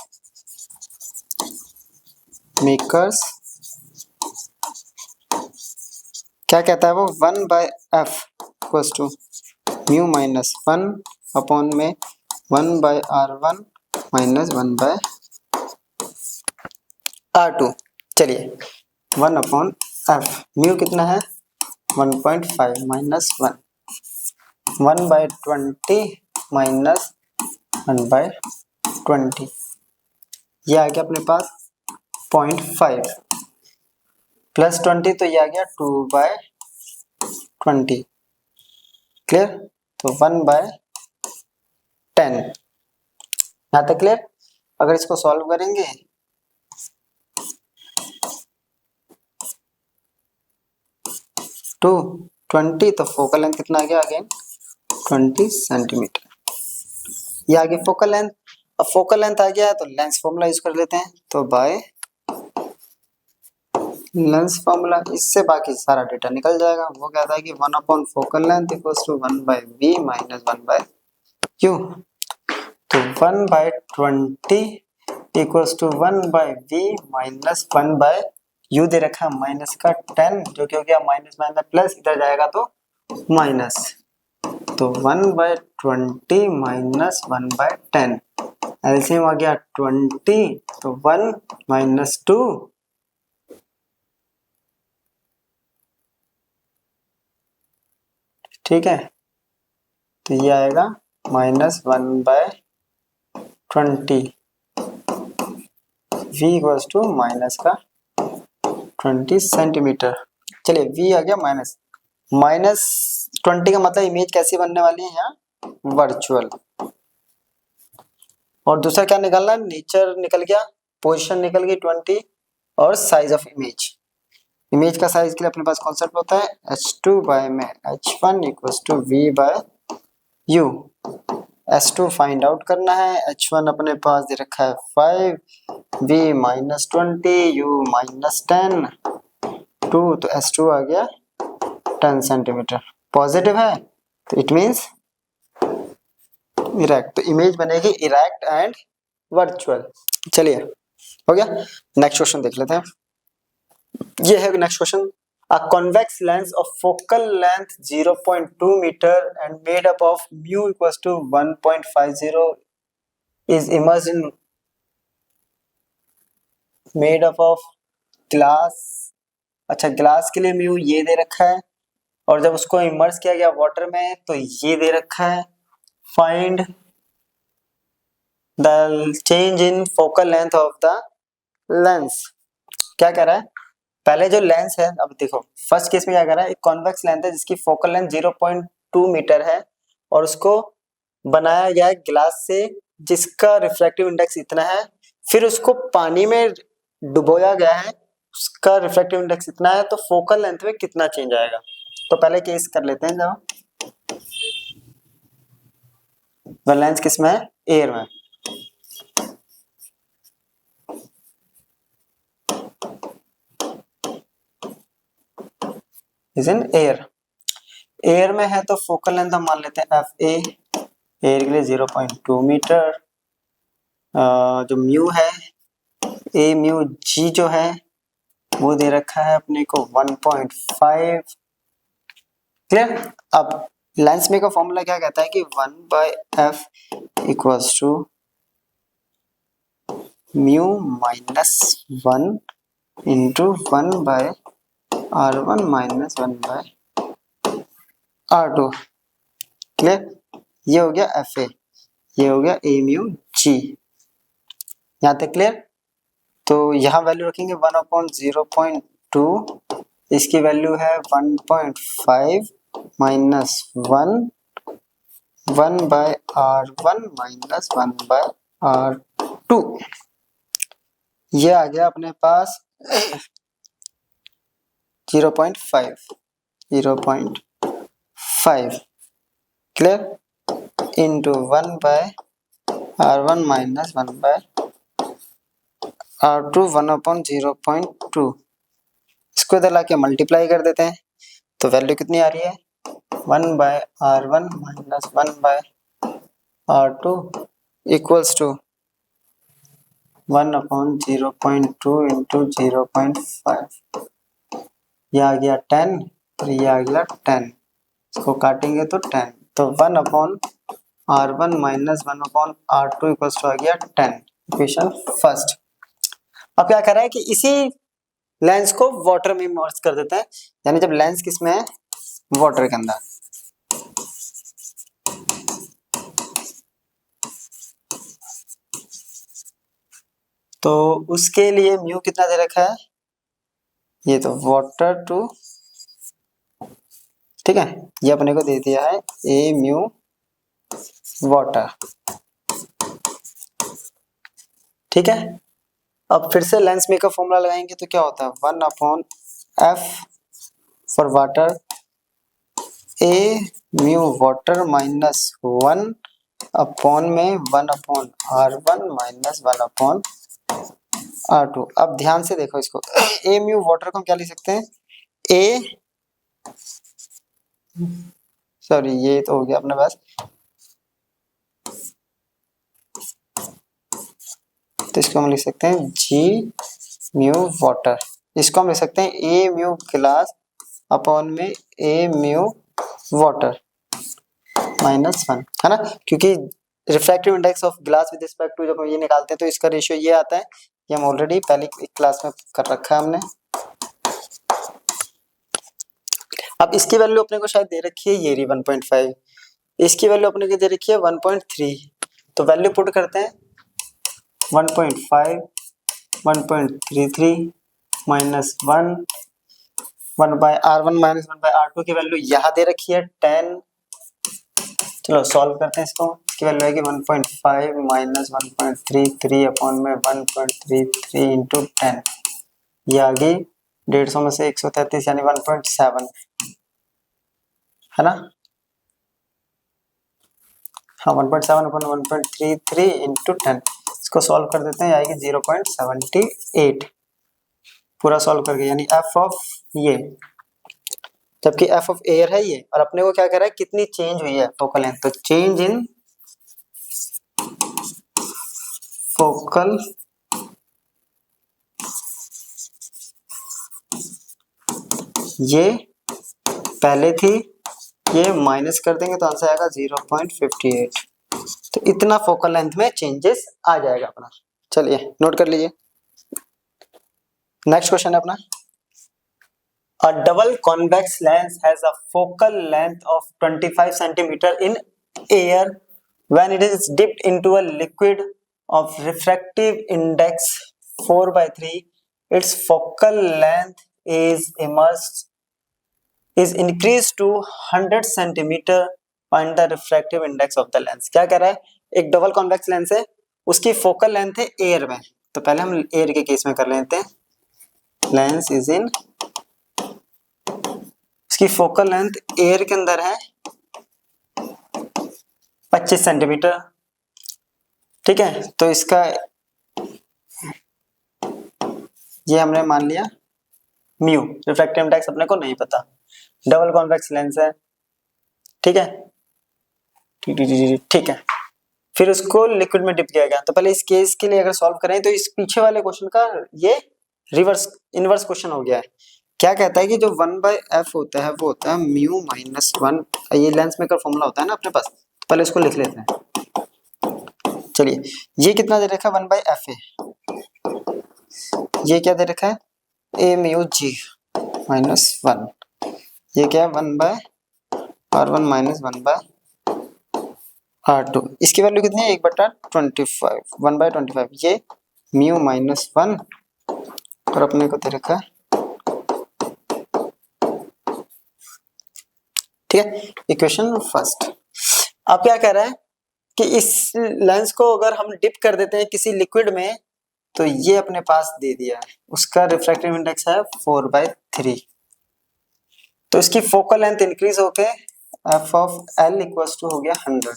मेकर्स, क्या कहता है वो 1/f equals to mu -1 upon में 1/r1 माइनस 1/r2। चलिए 1/f, म्यू कितना है 1.5 माइनस 1, 1/20 माइनस 1/20, ये आ गया अपने पास 0.5 प्लस 20, तो ये आ गया 2/20। क्लियर? तो 1/10। यहाँ तक क्लियर? अगर इसको सॉल्व करेंगे 220, तो फोकल लेंथ कितना आ गया अगेन 20 सेंटीमीटर। ये आगे फोकल लेंथ। अब फोकल लेंथ आ गया है तो लेंस फॉर्मूला यूज कर लेते हैं। तो बाय लेंस फॉर्मूला, इससे बाकी सारा डेटा निकल जाएगा। वो कहता है कि 1 focal length equals to 1/v minus 1/u। तो 1/20 equals to 1/v minus 1/u दे रखा है माइनस का 10, जो कि हो गया माइनस माइनस प्लस, इधर जाएगा तो माइनस। तो 1/20 माइनस 1/10, एलसीएम आ गया 20, तो 1 माइनस 2, ठीक है। तो ये आएगा minus 1/20, v equals to minus का 20 सेंटीमीटर। चलिए v आ गया माइनस 20 का मतलब इमेज कैसी बनने वाली है यहाँ वर्चुअल। और दूसरा क्या निकालना, नेचर निकल गया, पोजीशन निकल गई 20, और साइज ऑफ इमेज। इमेज का साइज के लिए अपने पास कॉन्सेप्ट होता है h2 बाय में h1 equals to v by u। h2 find out करना है, h1 अपने पास दे रखा है 5, v माइनस 20, u माइनस 10, 2, तो h2 आ गया 10 सेंटीमीटर। पॉजिटिव है तो इट मीन्स इरेक्ट, तो इमेज बनेगी इरेक्ट एंड वर्चुअल। चलिए हो गया। नेक्स्ट क्वेश्चन देख लेते हैं। ये है next question. A convex lens of focal length 0.2 meter and made up of mu equals to 1.50 is immersed in made up of glass। अच्छा, ग्लास के लिए म्यू ये दे रखा है, और जब उसको इमर्स किया गया वाटर में तो ये दे रखा है। Find the change in focal length of the lens. क्या कह रहा है, पहले जो लेंस है, अब देखो फर्स्ट केस में क्या कर रहा है, एक कॉन्वेक्स लेंस है जिसकी फोकल लेंथ 0.2 मीटर है, और उसको बनाया गया है ग्लास से जिसका रिफ्रैक्टिव इंडेक्स इतना है। फिर उसको पानी में डुबोया गया है, उसका रिफ्रैक्टिव इंडेक्स इतना है, तो फोकल लेंथ में कितना चेंज आएगा। तो पहले केस कर लेते हैं, जब लेंस किस में है, एयर में। इज इन एयर, एयर में है तो फोकल लेंथ हम मान लेते हैं एफ ए, एयर के लिए 0.2 मीटर। जो म्यू है ए म्यू जी जो है वो दे रखा है अपने को 1.5। क्लियर? अब लेंस में का फॉर्मूला क्या कहता है कि 1/f equals to mu minus 1 into 1/r1 minus 1/r2। Clear? ये हो गया एफ ए, ये हो गया ए म्यू जी। यहाँ तक क्लियर? तो यहाँ वैल्यू रखेंगे 1/0.2, इसकी वैल्यू है 1.5 माइनस 1, 1/r1 माइनस 1/r2। ये आ गया अपने पास 0.5 clear, into 1/r1 minus 1/r2, 1/0.2। इसको इधर लाके मल्टीप्लाई कर देते हैं तो वैल्यू कितनी आ रही है 1/r1 minus 1/r2 equals to 1/0.2 into 0.5। ये आ गया 10, और ये आ गया 10, इसको काटेंगे तो 10, तो 1/r1 R1 minus 1/R2 equals to आ गया 10, इक्वेशन फर्स्ट। अब क्या कर रहा है कि इसी लेंस को वाटर में इमर्ज कर देते हैं, यानी जब लेंस किस में है, वाटर के अंदर। तो उसके लिए म्यू कितना दे रखा है, ये तो वाटर टू, ठीक है, ये अपने को दे दिया है ए म्यू वाटर, ठीक है। अब फिर से लेंस मेकर फॉर्मूला लगाएंगे तो क्या होता है, 1/f for water, A mu water minus 1 upon में 1/R1 माइनस 1/R2। अब ध्यान से देखो इसको, ए म्यू वाटर को हम क्या लिख सकते हैं, ए, सॉरी ये तो हो गया अपने पास, तो इसको हम लिख सकते हैं जी म्यू वाटर, इसको हम लिख सकते हैं ए म्यू ग्लास अपॉन में ए म्यू वाटर माइनस 1, है ना, क्योंकि refractive index of glass with respect to जब हम ये निकालते हैं तो इसका रेशियो ये आता है, ये हम ऑलरेडी पहली क्लास में कर रखा है हमने। अब इसकी वैल्यू अपने को शायद दे रखी है ये रही 1.5, इसकी वैल्यू अपने को दे रखी है 1.3, तो वैल्यू पुट करते हैं 1.5 1.33 माइनस 1/R1 माइनस 1/R2 की वैल्यू यहाँ दे रखी है 10। चलो सॉल्व करते हैं इसको, इसकी वैल्यू है कि 1.5 माइनस 1.33 अपॉन में 1.33 इंटू 10, ये आ गई 150 में से 133 यानी 1.7, है ना, हाँ 1.7 अपॉन 1.33 इंटू 10, इसको सॉल्व कर देते हैं, आएगी 0.78 पूरा सॉल्व करके, यानी एफ ऑफ ये, जबकि एफ ऑफ एयर है ये, और अपने को क्या कह रहा है कितनी चेंज हुई है फोकल लेंथ, तो चेंज इन फोकल ये पहले थी, ये माइनस कर देंगे तो आंसर आएगा 0.58, तो इतना फोकल लेंथ में चेंजेस आ जाएगा अपना। चलिए नोट कर लीजिए, नेक्स्ट क्वेश्चन है अपना, A double convex lens has a focal length of 25 centimeter in air when it is dipped into a liquid of refractive index 4/3. Its focal length is increased to 100 centimeter. Find the refractive index of the lens. क्या कह रहा है, एक double convex lens है, उसकी focal length है air में, तो पहले हम एयर के केस में कर लेते हैं, लेंस इज इन, इसकी फोकल लेंथ एयर के अंदर है 25 सेंटीमीटर, ठीक है, तो इसका ये हमने मान लिया म्यू, रिफ्रैक्टिव इंडेक्स अपने को नहीं पता, डबल कॉन्वेक्स लेंस है, ठीक है, ठीक है, फिर उसको लिक्विड में डिप किया गया, तो पहले इस केस के लिए अगर सॉल्व करें तो इस पीछे वाले क्वेश्चन का ये रिवर्स इनवर्स क्वेश्चन हो गया है। क्या कहता है कि जो 1/f होता है वो होता है म्यू माइनस 1, ये लेंस मेकर फॉर्मूला होता है ना अपने पास, तो पहले इसको लिख लेते हैं। चलिए ये कितना दे रखा है 1/f है, ये क्या दे रखा है ए म्यू जी माइनस 1, ये क्या है 1/R1 माइनस 1/R2, इसकी वैल्यू कितनी है 1/25, 1/25, ये म्यू माइनस 1 और अपने को दे रखा है, ठीक है, इक्वेशन फर्स्ट। अब क्या कह रहा है कि इस लेंस को अगर हम डिप कर देते हैं किसी लिक्विड में तो ये अपने पास दे दिया है, उसका रिफ्रैक्टिव इंडेक्स है 4/3, तो इसकी फोकल लेंथ इंक्रीज होके F of L equals to हो गया 100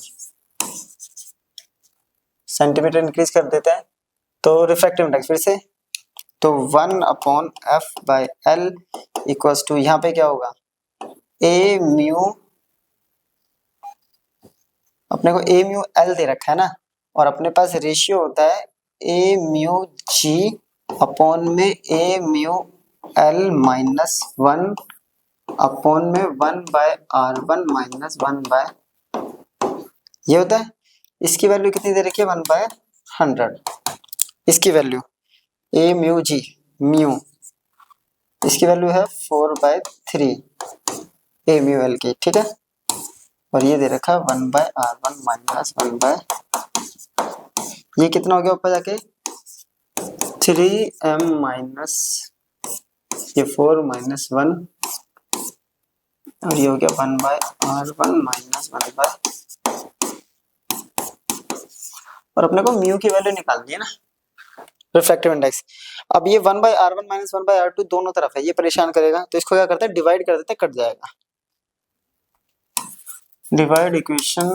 सेंटीमीटर इंक्रीज कर देते हैं, तो रिफ्रैक्टिव इंडेक्स फिर से, तो 1/f/l इक्वल्स टू यहाँ पे क्या होगा ए म्यू, अपने को ए म्यू एल दे रखा है ना, और अपने पास रेशियो होता है ए म्यू जी अपॉन में ए म्यू एल माइनस 1 अपॉन में 1/R1 माइनस 1/R2, ये होता है। इसकी वैल्यू कितनी दे रखी है 1/100। इसकी वैल्यू ए म्यू जी म्यू, इसकी वैल्यू है 4/3 ए म्यू एल की, ठीक है। और ये दे रखा है 1/r1 माइनस 1/, ये कितना हो गया ऊपर जाके 3m माइनस ये 4 माइनस 1, और ये हो गया 1/r1 माइनस 1/, और अपने को म्यू की वैल्यू निकालनी है ना, रिफ्रैक्टिव इंडेक्स। अब ये 1/r1 माइनस 1/r2 दोनों तरफ है, ये परेशान करेगा, तो इसको क्या करते हैं डिवाइड कर देते हैं, कट जाएगा। डिवाइड इक्वेशन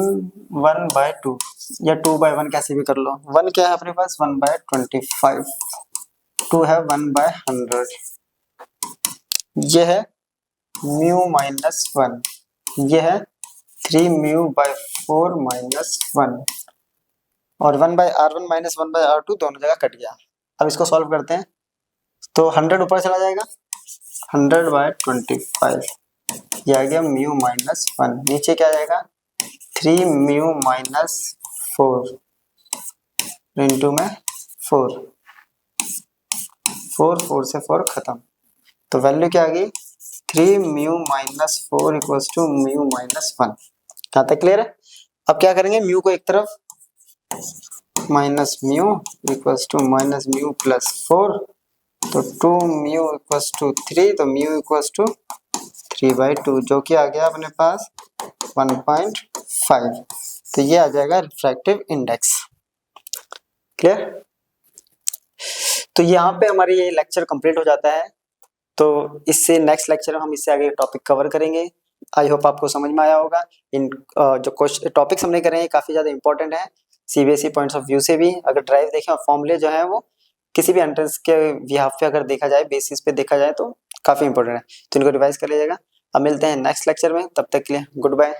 1/2 या 2/1 कैसे भी कर लो। 1 क्या है अपने पास 1/25, 2 है 1/100, ये है म्यू माइनस 1, ये है 3μ/4 माइनस 1, और 1/r1 माइनस 1/r2 दोनों जगह कट गया। अब इसको सॉल्व करते हैं, तो 100 ऊपर चला जाएगा, 100/25, ये आ गया म्यू माइनस 1, नीचे क्या आएगा 3μ माइनस 4 इंटू में 4, 4 से 4 खत्म, तो वैल्यू क्या आ गई 3μ minus 4 equals to mu minus 1। यहाँ तक क्लियर है। अब क्या करेंगे म्यू को एक तरफ, minus mu equals to minus mu plus 4, तो 2μ इक्वल्स टू 3, तो म्यू इक्वल्स टू 3/2, जो कि आ गया अपने पास 1.5, तो ये आ जाएगा रिफ्रैक्टिव इंडेक्स। क्लियर। तो यहाँ पे हमारी ये लेक्चर कंप्लीट हो जाता है, तो इससे नेक्स्ट लेक्चर में हम इससे आगे टॉपिक कवर करेंगे। आई होप आपको समझ में आया होगा। इन जो क्वेश्चन टॉपिक्स हमने करे हैं काफी ज्यादा इंपॉर्टेंट है सीबीएसई पॉइंट्स ऑफ व्यू से भी। अगर ड्राइव देखें और फॉर्मूले जो है वो किसी भी एंट्रेंस के बिहाफ पे अगर देखा जाए, बेसिस पे देखा जाए, तो काफी इंपॉर्टेंट है, तो इनको रिवाइज कर लीजिएगा। अब मिलते हैं नेक्स्ट लेक्चर में, तब तक के लिए गुड बाय।